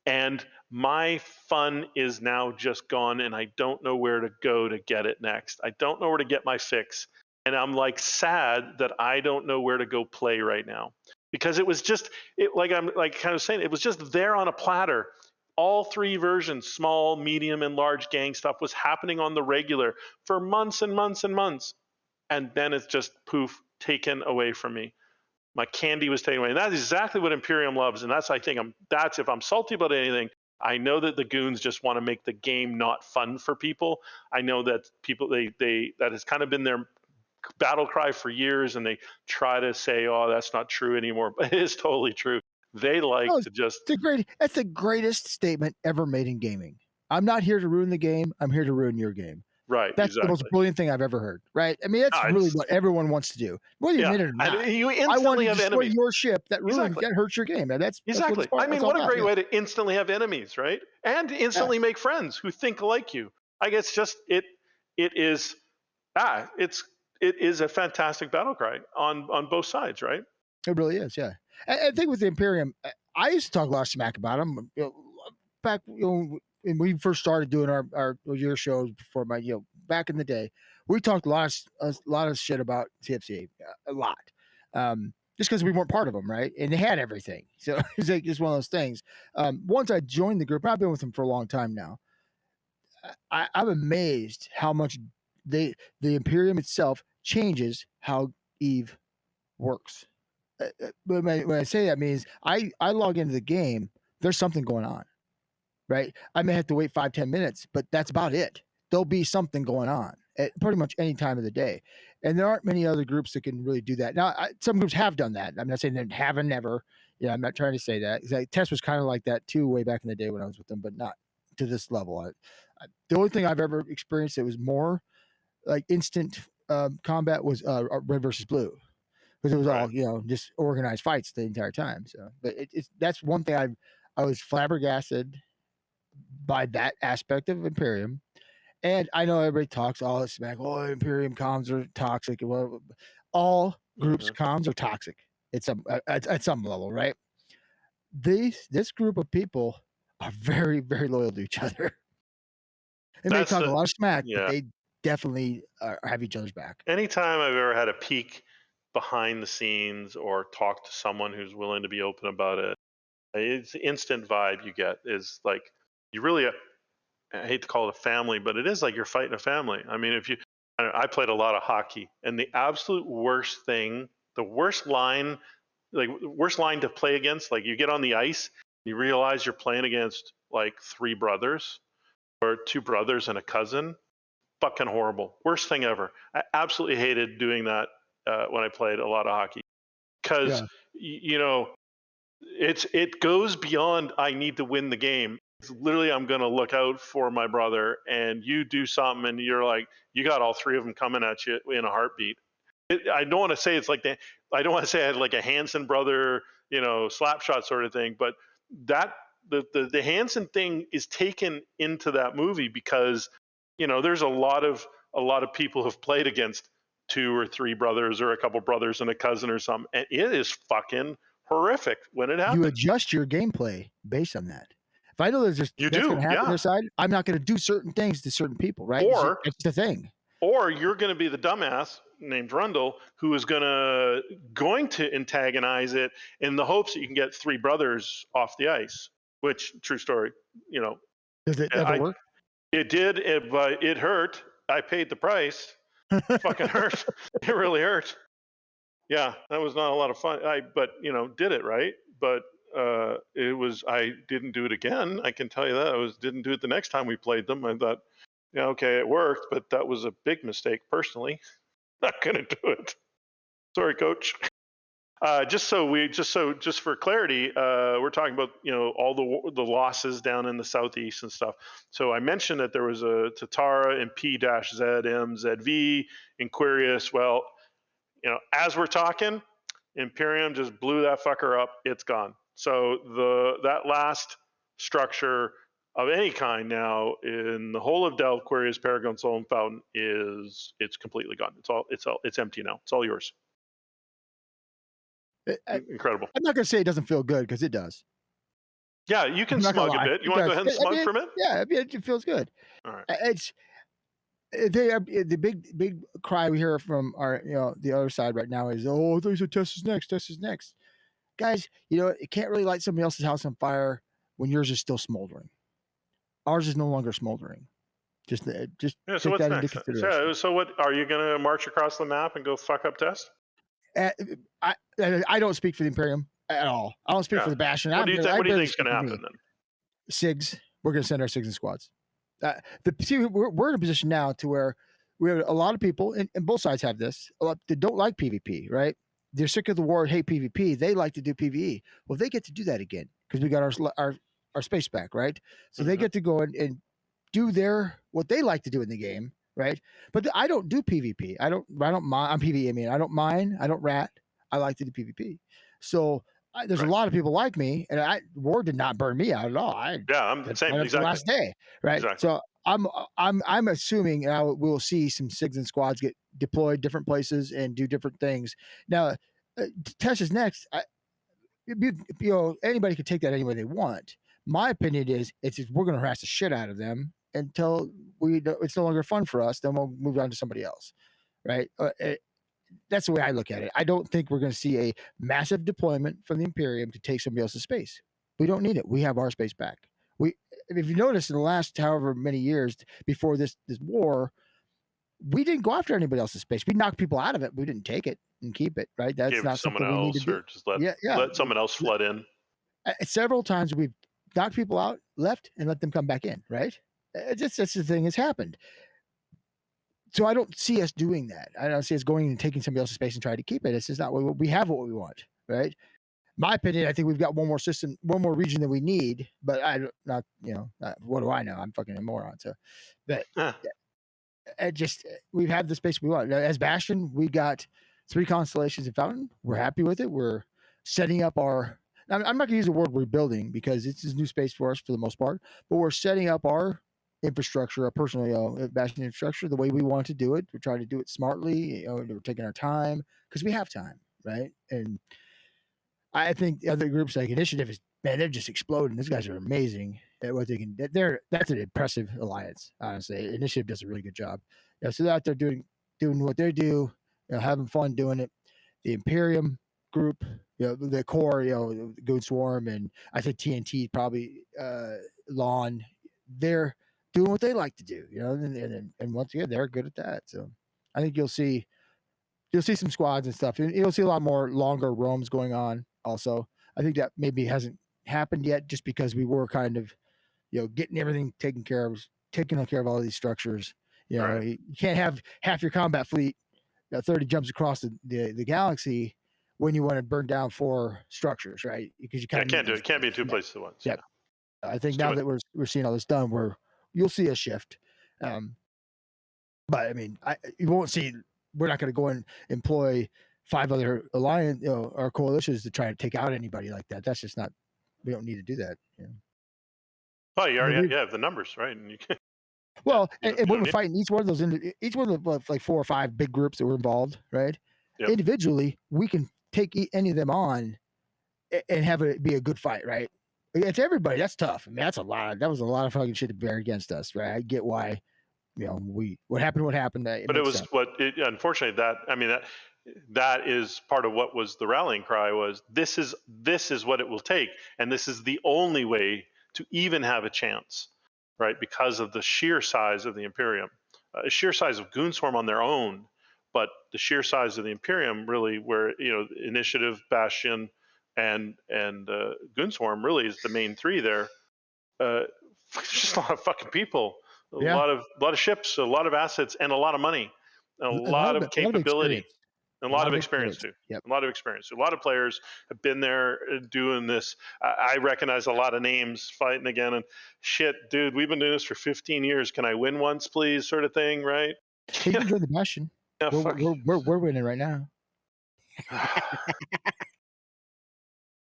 And my fun is now just gone, and I don't know where to go to get it next. I don't know where to get my fix. And I'm like sad that I don't know where to go play right now, because it was just like I'm like kind of saying, it was just there on a platter. All three versions, small, medium, and large gang stuff, was happening on the regular for months and months and months, and then it's just poof, taken away from me. My candy was taken away, and that's exactly what Imperium loves. And that's, I think, that's, if I'm salty about anything, I know that the goons just want to make the game not fun for people. I know that people they that has kind of been their battle cry for years, and they try to say, "Oh, that's not true anymore," but it is totally true. They like to just. That's the greatest statement ever made in gaming. I'm not here to ruin the game. I'm here to ruin your game. Right, That's exactly. the most brilliant thing I've ever heard. Right? I mean, that's really what everyone wants to do, whether you admit it or not. And you I want instantly to have destroy enemies. your ship that hurts your game. And that's Exactly. what I mean, it's all what a about. great way to instantly have enemies, right? And instantly make friends who think like you. I guess just it is it is a fantastic battle cry on both sides, right? It really is, yeah. I think with the Imperium, I used to talk a lot of smack about them. Back when we first started doing our year shows before back in the day, we talked a lot of shit about TFC, a lot, just because we weren't part of them, right? And they had everything, so it's like just one of those things. Once I joined the group, I've been with them for a long time now. I'm amazed how much the Imperium itself changes how Eve works. But when I say that means I log into the game, there's something going on, right? I may have to wait 5-10 minutes, but that's about it. There'll be something going on at pretty much any time of the day. And there aren't many other groups that can really do that. Now, some groups have done that. I'm not saying they haven't never. Yeah, I'm not trying to say that. Test was kind of like that too way back in the day when I was with them, but not to this level. The only thing I've ever experienced that was more like instant combat was Red versus Blue, because it was all just organized fights the entire time. So, but that's one thing I was flabbergasted by that aspect of Imperium. And I know everybody talks all this smack. Oh, Imperium comms are toxic. Well, all groups comms are toxic at some level, right? This group of people are very, very loyal to each other. They may talk a lot of smack, but they definitely have each other's back. Anytime I've ever had a peek behind the scenes or talk to someone who's willing to be open about it, it's the instant vibe you get is like, you really, I hate to call it a family, but it is like you're fighting a family. I mean, I played a lot of hockey, and the absolute worst thing, the worst line to play against, like you get on the ice, you realize you're playing against like three brothers or two brothers and a cousin. Fucking horrible. Worst thing ever. I absolutely hated doing that when I played a lot of hockey, because it goes beyond I need to win the game. It's literally, I'm going to look out for my brother, and you do something and you're like, you got all three of them coming at you in a heartbeat. I don't want to say it's like that. I don't want to say I had like a Hanson brother, slap shot sort of thing, but that the Hanson thing is taken into that movie because there's a lot of people who've played against two or three brothers or a couple brothers and a cousin or something, and it is fucking horrific when it happens. You adjust your gameplay based on that. If I know that's going to happen on their side, I'm not going to do certain things to certain people, right? Or it's the thing. Or you're going to be the dumbass named Rundle who is going to antagonize it in the hopes that you can get three brothers off the ice. Which, true story, Does it ever work? It did, but it hurt. I paid the price. It fucking hurt. It really hurt. Yeah, that was not a lot of fun. But did it right. But I didn't do it again. I can tell you that. Didn't do it the next time we played them. I thought, yeah, okay, it worked, but that was a big mistake personally. Not gonna do it. Sorry, coach. Just for clarity, we're talking about all the losses down in the southeast and stuff. So I mentioned that there was a Tatara and P-ZM, ZV, Inquirius. Well, as we're talking, Imperium just blew that fucker up. It's gone. So that last structure of any kind now in the whole of Delve, Quirius, Paragon, Soul, and Fountain it's completely gone. It's empty now. It's all yours. Incredible. I'm not going to say it doesn't feel good, because it does. Yeah, you can smug a bit. You want to go ahead and smug for a minute? Yeah, it feels good. All right. The big cry we hear from our the other side right now is, oh, they said test is next, test is next. Guys, it can't really light somebody else's house on fire when yours is still smoldering. Ours is no longer smoldering. Just Yeah. So take what's that into next? consideration. So what are you going to march across the map and go fuck up test? I don't speak for the Imperium at all. I don't speak for the Bastion. What do you think? What do you think is speak going to for happen me. then? SIGs. We're going to send our SIGs and squads. We're in a position now to where we have a lot of people, and both sides have this, that don't like PvP, right? They're sick of the war, hate PvP. They like to do PvE. Well, they get to do that again because we got our space back, right? So they get to go and do what they like to do in the game, right? But I don't do PvP. I don't mind. I'm PvE. I mean, I don't mind. I don't rat. I like to do PvP. So there's a lot of people like me, and war did not burn me out at all. I'm the same. That's the Exactly. last day, right? Exactly. So I'm assuming now we'll see some SIGs and squads get deployed different places and do different things. Now, Tess is next. Anybody can take that any way they want. My opinion is it's just, we're going to harass the shit out of them until it's no longer fun for us. Then we'll move on to somebody else, right? That's the way I look at it. I don't think we're going to see a massive deployment from the Imperium to take somebody else's space. We don't need it. We have our space back. If you notice, in the last however many years before this war, we didn't go after anybody else's space. We knocked people out of it. We didn't take it and keep it. Right? That's Give it not to someone something we need to else, do. or just let someone else flood in. Several times we've knocked people out, left, and let them come back in. Right? That's the thing has happened. So I don't see us doing that. I don't see us going and taking somebody else's space and trying to keep it. It's just not what we have. What we want, right? My opinion, I think we've got one more system, one more region than we need. But what do I know? I'm fucking a moron. So, but we've had the space we want. As Bastion, we got 3 constellations in Fountain. We're happy with it. We're setting up our. I'm not going to use the word rebuilding because it's new space for us for the most part. But we're setting up our infrastructure, our personal Bastion infrastructure, the way we want to do it. We're trying to do it smartly. We're taking our time because we have time, right? And I think the other groups like Initiative they're just exploding. These guys are amazing at what they can. That's an impressive alliance, honestly. Initiative does a really good job. So they're out there doing what they do, having fun doing it. The Imperium group, the core, Goon Swarm, and I think TNT probably Lawn. They're doing what they like to do, and once again, they're good at that. So I think you'll see some squads and stuff. And you'll see a lot more longer roams going on also. I think that maybe hasn't happened yet just because we were kind of, getting everything taking care of all these structures. You can't have half your combat fleet 30 jumps across the galaxy when you want to burn down 4 structures, right? Because you can't do it. Can't be in 2 places at once. Yeah. I think now that we're seeing all this done, you'll see a shift. But I mean, you won't see. We're not going to go and employ 5 other alliance or coalitions to try to take out anybody like that. That's just not. We don't need to do that. Well, you already have the numbers, right? And you can. Well, and when we're fighting each one of the like 4 or 5 big groups that were involved, right? Yep. Individually, we can take any of them on and have it be a good fight, right? It's everybody. That's tough. I mean, that was a lot of fucking shit to bear against us, right? I get why. What happened. But it was sense. Unfortunately, that is part of what was the rallying cry was this is what it will take, and this is the only way to even have a chance, right? Because of the sheer size of the Imperium, sheer size of Goon Swarm on their own, but the sheer size of the Imperium really, where Initiative, Bastion, and Goon Swarm really is the main 3 there. Just a lot of fucking people. A lot of ships, a lot of assets, and a lot of money, a lot of capability, and a lot of experience too. Yep. A lot of experience. A lot of players have been there doing this. I recognize a lot of names fighting again. And shit, dude, we've been doing this for 15 years. Can I win once, please? Sort of thing, right? You can join the Bastion. Yeah, we're winning right now.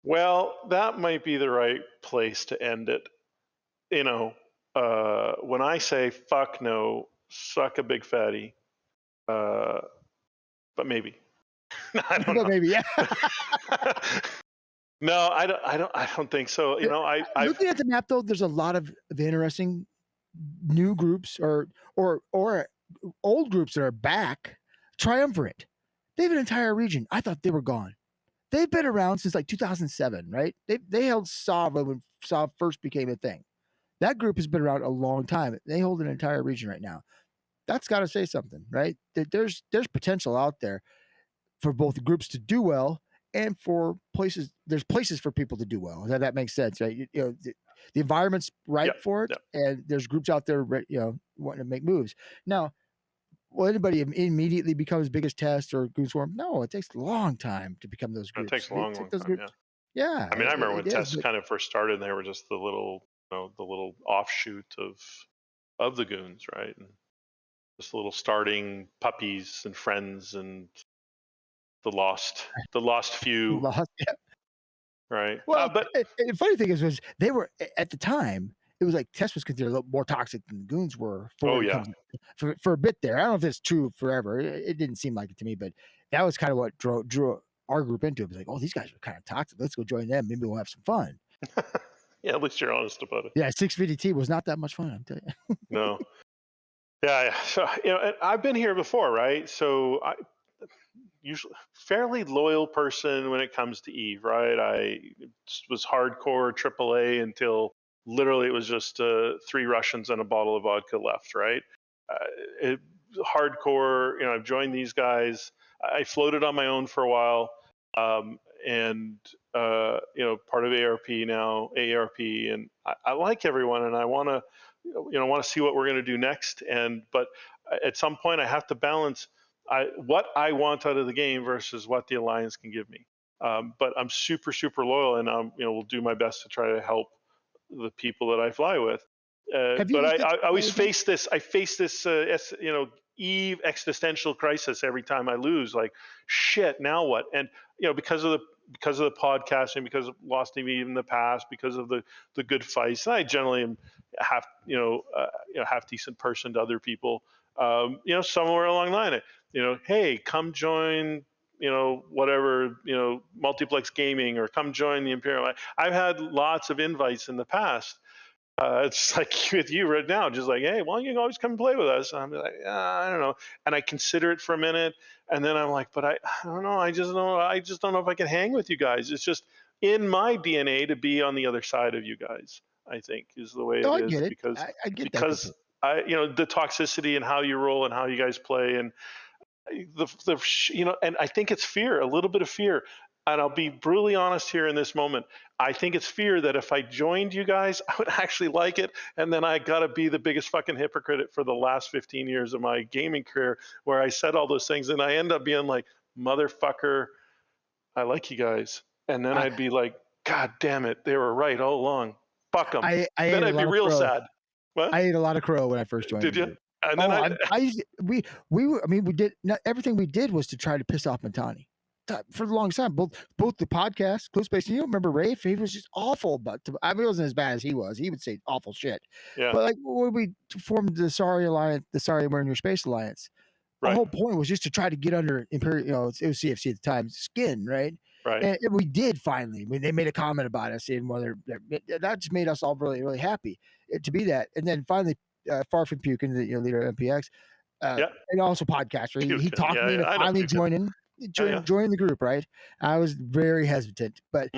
Well, that might be the right place to end it. When I say fuck no, suck a big fatty. But maybe. I don't know. Maybe, yeah. No, I don't think so. Looking at the map though, there's a lot of interesting new groups or old groups that are back, Triumvirate. They have an entire region. I thought they were gone. They've been around since like 2007, right? They held Sava when Sava first became a thing. That group has been around a long time. They hold an entire region right now. That's got to say something, right? There's potential out there for both groups to do well and for places. There's places for people to do well. That makes sense, right? The environment's ripe for it, and there's groups out there, wanting to make moves. Now, will anybody immediately become as big as Test or Goonswarm? No, it takes a long time to become those groups. It takes a long time. Groups, yeah. I mean, I remember when Test kind of first started, and they were just the little offshoot of the Goons, right? And just little starting puppies and friends and the lost few. Yeah. Right. Well, but the funny thing was they were at the time. It was like Test was considered a little more toxic than the Goons were for a bit there. I don't know if it's true forever. It didn't seem like it to me, but that was kind of what drew our group into it. It was like, oh, these guys are kind of toxic. Let's go join them. Maybe we'll have some fun. Yeah, at least you're honest about it. Yeah, 6VDT was not that much fun, I'm telling you. No. Yeah. So, I've been here before, right? So I usually fairly loyal person when it comes to Eve, right? I was hardcore AAA until literally it was just 3 Russians and a bottle of vodka left, right? Hardcore, I've joined these guys. I floated on my own for a while, and part of ARP now, and I like everyone, and I want to see what we're going to do next. But at some point, I have to balance what I want out of the game versus what the Alliance can give me. But I'm super, super loyal, and will do my best to try to help the people that I fly with. But I always face this. I face this, Eve existential crisis every time I lose. Like, shit, now what? And because of the podcasting, because of Lost TV in the past, because of the good fights, and I generally am half decent person to other people. Somewhere along the line, hey, come join, whatever, Multiplex Gaming, or come join the Imperium. I've had lots of invites in the past. It's like with you right now, just like, hey, why don't you always come and play with us? And I'm like, I don't know. And I consider it for a minute, and then I'm like, but I don't know. I just don't know if I can hang with you guys. It's just in my DNA to be on the other side of you guys. I think is the way it is. Get it. Because I get because that. the toxicity and how you roll and how you guys play, and and I think it's fear, a little bit of fear. And I'll be brutally honest here in this moment. I think it's fear that if I joined you guys, I would actually like it. And then I got to be the biggest fucking hypocrite for the last 15 years of my gaming career, where I said all those things. And I end up being like, motherfucker, I like you guys. And then I'd be like, God damn it, they were right all along. Fuck them. Then I'd be real sad. What? I ate a lot of crow when I first joined. Did you? And then we did not, everything we did was to try to piss off Matani for the longest time. Both the podcast, Clue Space. And you remember Rafe? He was just awful, but I mean, it wasn't as bad as he was. He would say awful shit. Yeah. But like when we formed the Sorry Alliance, the Sorry We're in Your Space Alliance, the whole point was just to try to get under Imperium. It was CFC at the time, skin, right? Right. And we did finally. They made a comment about us, and that just made us all really, really happy to be that. And then finally, Far from Pukin, the leader of MPX, and also podcaster, he talked me into finally joining the group. Right, I was very hesitant, but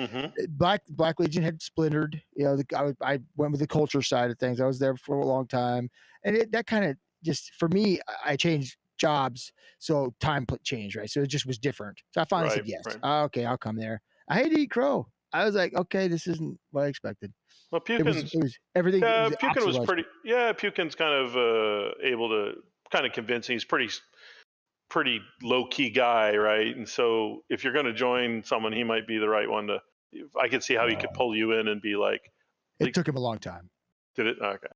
Black Legion had splintered. I went with the culture side of things. I was there for a long time, and that kind of just for me, I changed jobs, so time changed, right? So it just was different. So I finally said yes. Okay, I'll come there. I hate to eat crow. I was like, okay, this isn't what I expected. Well, Pukin's it was everything. Yeah, Pukin was pretty. Yeah, Pukin's kind of able to kind of convince. He's pretty low key guy, right? And so if you're going to join someone, he might be the right one to. I could see how he could pull you in and be like. It took him a long time. Did it? Okay.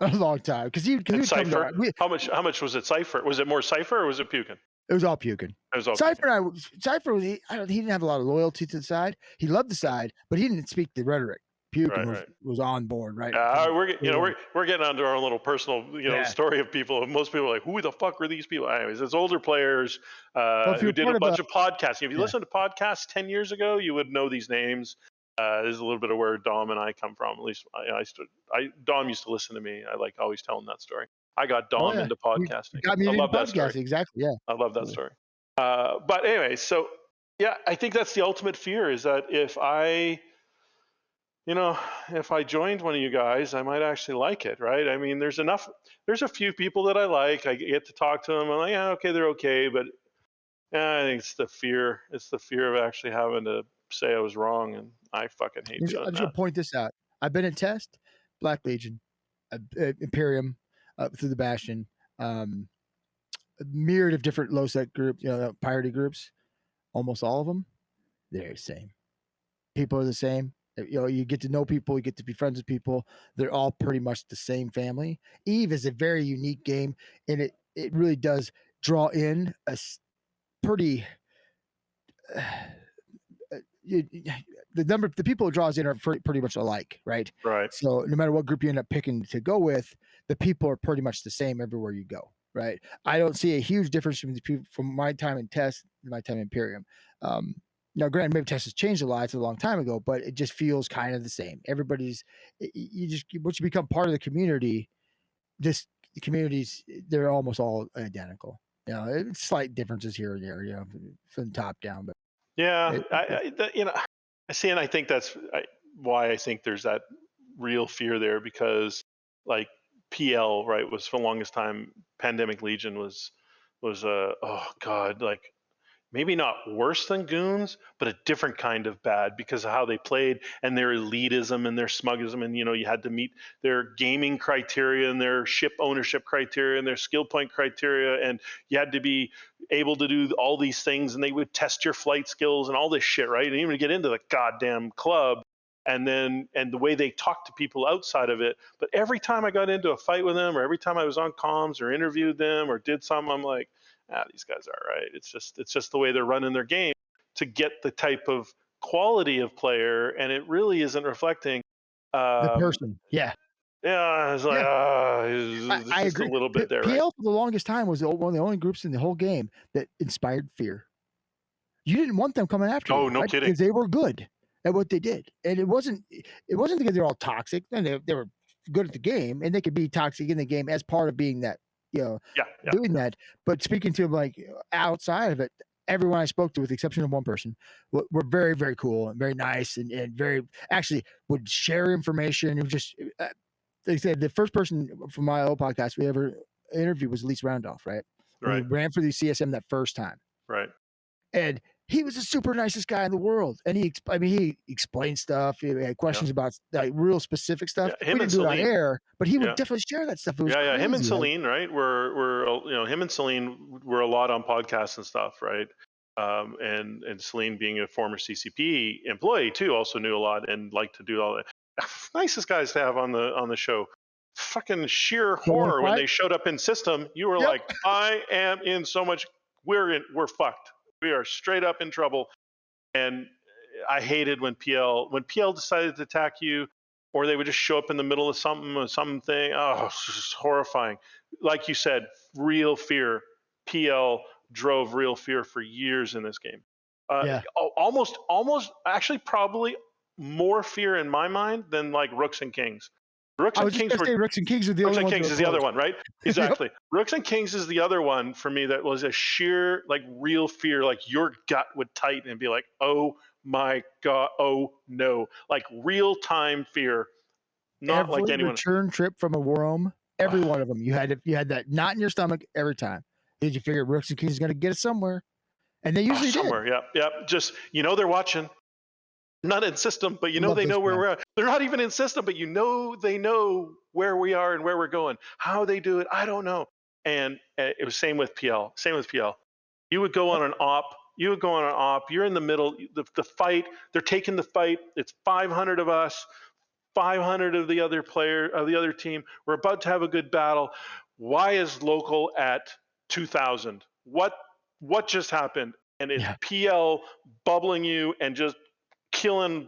A long time because he Cypher. How much was it? Cypher? Was it more Cypher or was it Pukin? It was all Pukin. Cypher. Cypher was he didn't have a lot of loyalty to the side. He loved the side, but he didn't speak the rhetoric. Pukin was on board, right? We're getting onto our own little personal story of people. Most people are like, who the fuck were these people? Anyways, it's older players who did a bunch of podcasting. If you listened to podcasts 10 years ago, you would know these names. There's a little bit of where Dom and I come from. At least Dom used to listen to me. I like always telling that story. I got Dom into You podcasting. got me I into love that story. podcasting. Exactly. Yeah. I love that story. But anyway, so yeah, I think that's the ultimate fear, is that if I joined one of you guys, I might actually like it, right? I mean, there's a few people that I like. I get to talk to them. I'm like, yeah, okay, they're okay, but I think it's the fear. It's the fear of actually having to say I was wrong, and I fucking hate doing I'm just that. gonna point this out. I've been in Test, Black Legion, Imperium, through the Bastion, a myriad of different low sec groups, piracy groups. Almost all of them, they're the same. People are the same. You get to know people, you get to be friends with people. They're all pretty much the same family. Eve is a very unique game, and it really does draw in a pretty. The people it draws in are pretty much alike, right? Right. So no matter what group you end up picking to go with, the people are pretty much the same everywhere you go, right? I don't see a huge difference from the people from my time in Test and my time in Imperium. Now, granted, maybe Test has changed a lot. It's a long time ago, but it just feels kind of the same. Everybody's once you become part of the community, the communities, they're almost all identical. Slight differences here and there, from top down, but Yeah, it, I see, and I think that's why I think there's that real fear there, because like PL, right, was for the longest time, Pandemic Legion was oh god, like maybe not worse than goons, but a different kind of bad because of how they played and their elitism and their smugism. And, you had to meet their gaming criteria and their ship ownership criteria and their skill point criteria. And you had to be able to do all these things, and they would test your flight skills and all this shit, right? And even to get into the goddamn club. And the way they talk to people outside of it. But every time I got into a fight with them, or every time I was on comms or interviewed them or did something, I'm like, these guys are right. It's just the way they're running their game to get the type of quality of player, and it really isn't reflecting. the person, yeah. Yeah, it's like, it's I just a agree. little bit there, right? PL for the longest time was one of the only groups in the whole game that inspired fear. You didn't want them coming after you, Oh, no right? kidding. Because they were good at what they did, and it wasn't because they were all toxic. And they were good at the game, and they could be toxic in the game as part of being that, doing that. But speaking to them like outside of it, everyone I spoke to, with the exception of one person, were very, very cool and very nice, and very actually would share information. It was just they said the first person from my old podcast we ever interviewed was Elise Randolph, right? When he ran for the CSM that first time. Right. And he was the super nicest guy in the world. And he explained stuff. He had questions about like real specific stuff. Yeah, We didn't do it on air, but he would definitely share that stuff. It was crazy. Him and Celine, right? Him and Celine were a lot on podcasts and stuff, right? And Celine, being a former CCP employee too, also knew a lot and liked to do all that. Nicest guys to have on the show. Fucking sheer horror when they showed up in system. You were like, I am in so much. We're fucked. We are straight up in trouble. And I hated when PL decided to attack you, or they would just show up in the middle of something or something. Oh, it's just horrifying. Like you said, real fear. PL drove real fear for years in this game. Almost, actually, probably more fear in my mind than like Rooks and Kings. Rooks and Kings are the Rooks only and ones. Kings is the other one, right? Exactly. Rooks and Kings is the other one for me that was a sheer, like, real fear. Like, your gut would tighten and be like, oh my God, oh no. Like, real time fear. Not every like anyone. Return trip from a roam, every one of them, you had that knot in your stomach every time. Did you figure Rooks and Kings is going to get us somewhere? And they usually somewhere, did. Yep. Just, they're watching. Not in system, but they know where we're at. They're not even in system, but they know where we are and where we're going. How they do it, I don't know. And it was same with PL. You would go on an op. You're in the middle. The fight. They're taking the fight. It's 500 of us, 500 of the other team. We're about to have a good battle. Why is local at 2,000? What just happened? And it's PL bubbling you and just killing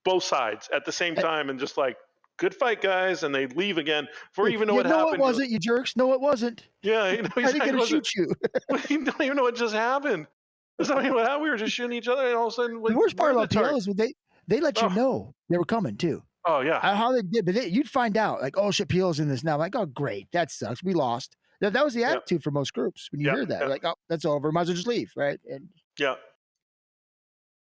both sides at the same time, and just like, good fight, guys, and they leave again before you even know what happened. No, it wasn't, you jerks. No, it wasn't. Yeah, I didn't get to shoot you. We don't even know what just happened. That's not what we were just shooting each other, and all of a sudden, the worst part about PL is they let you know they were coming too. Oh yeah. How they did, but you'd find out like, oh shit, PL's in this now. I'm like, oh great, that sucks. We lost. That was the Yep. attitude for most groups when you Yep. hear that. Yep. Like, oh, that's over. Might as well just leave, right? And Yeah.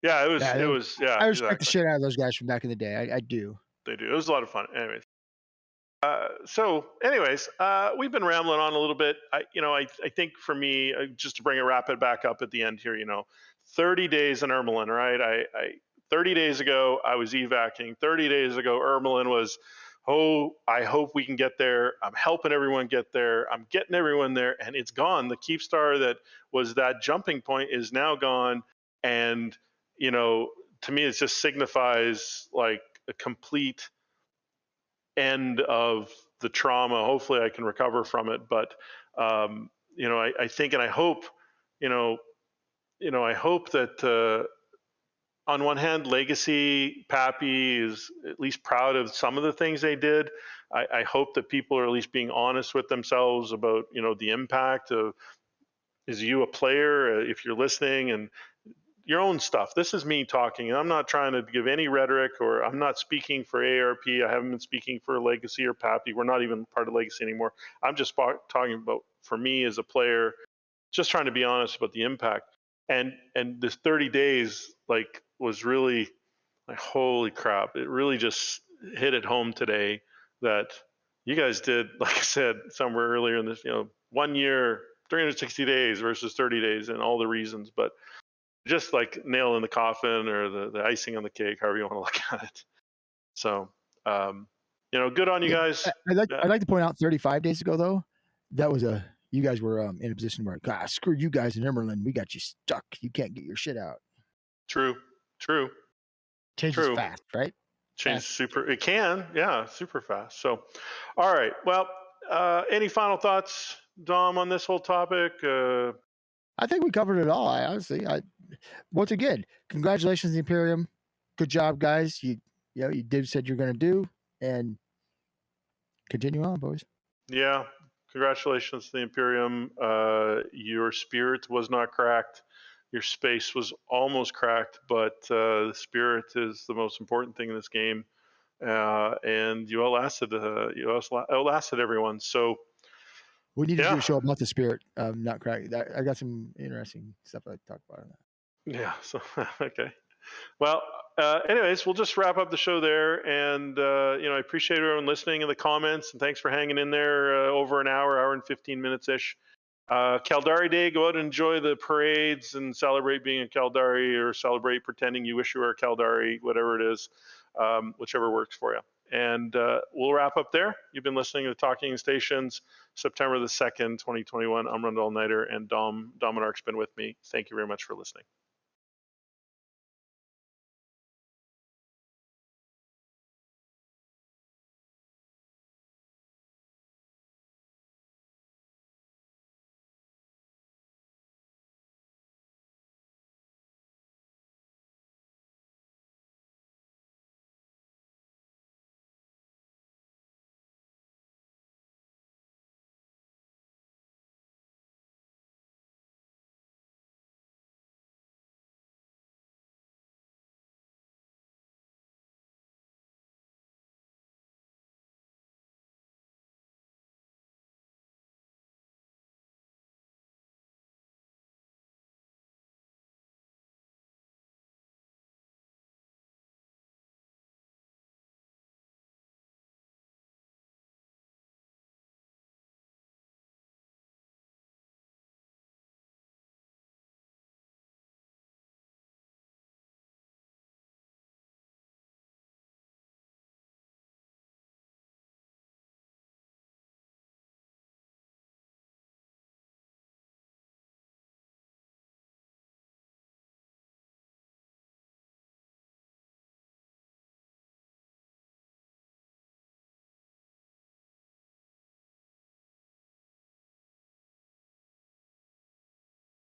Yeah. It was. yeah, It was. Yeah. I respect the Exactly. shit out of those guys from back in the day. I do. They do. It was a lot of fun. Anyways. Anyways, we've been rambling on a little bit. I think for me, just to bring it rapid back up at the end here, 30 days in Irmalin, right? 30 days ago, I was evacing. 30 days ago, Irmalin was, oh, I hope we can get there. I'm helping everyone get there. I'm getting everyone there, and it's gone. The Keepstar that was that jumping point is now gone. And, to me, it just signifies like a complete end of the trauma. Hopefully I can recover from it. But, I think, and I hope, I hope that, on one hand, Legacy PAPI is at least proud of some of the things they did. I hope that people are at least being honest with themselves about, the impact of, is you a player, if you're listening, and your own stuff. This is me talking. I'm not trying to give any rhetoric, or I'm not speaking for ARP. I haven't been speaking for Legacy or PAPI. We're not even part of Legacy anymore. I'm just talking about, for me as a player, just trying to be honest about the impact. And this 30 days like was really like, holy crap. It really just hit it home today that you guys did, like I said somewhere earlier in this, 1 year, 360 days versus 30 days, and all the reasons. But just like nail in the coffin, or the icing on the cake, however you want to look at it. So, good on you Yeah, guys. I'd like to point out 35 days ago though, that was you guys were in a position where, God, screw you guys in Immerlin. We got you stuck. You can't get your shit out. True, true, Changes true. fast, right? Change Fast. super. It can, yeah, super fast. So, all right. Well, any final thoughts, Dom, on this whole topic? I think we covered it all. Once again, congratulations, the Imperium. Good job, guys. You did said you're going to do, and continue on, boys. Yeah, congratulations to the Imperium. Your spirit was not cracked. Your space was almost cracked, but the spirit is the most important thing in this game. And you outlasted everyone. So We need to do yeah, a show about the spirit, not crack. I got some interesting stuff I'd talk about on that. yeah. So okay. Well, anyways, we'll just wrap up the show there. And I appreciate everyone listening in the comments, and thanks for hanging in there over an hour and 15 minutes ish. Caldari Day, go out and enjoy the parades and celebrate being a Caldari, or celebrate pretending you wish you were a Caldari, whatever it is, whichever works for you. And we'll wrap up there. You've been listening to Talking Stations, September the 2nd, 2021. I'm Rundle, Allnighter, and Domanark's been with me. Thank you very much for listening.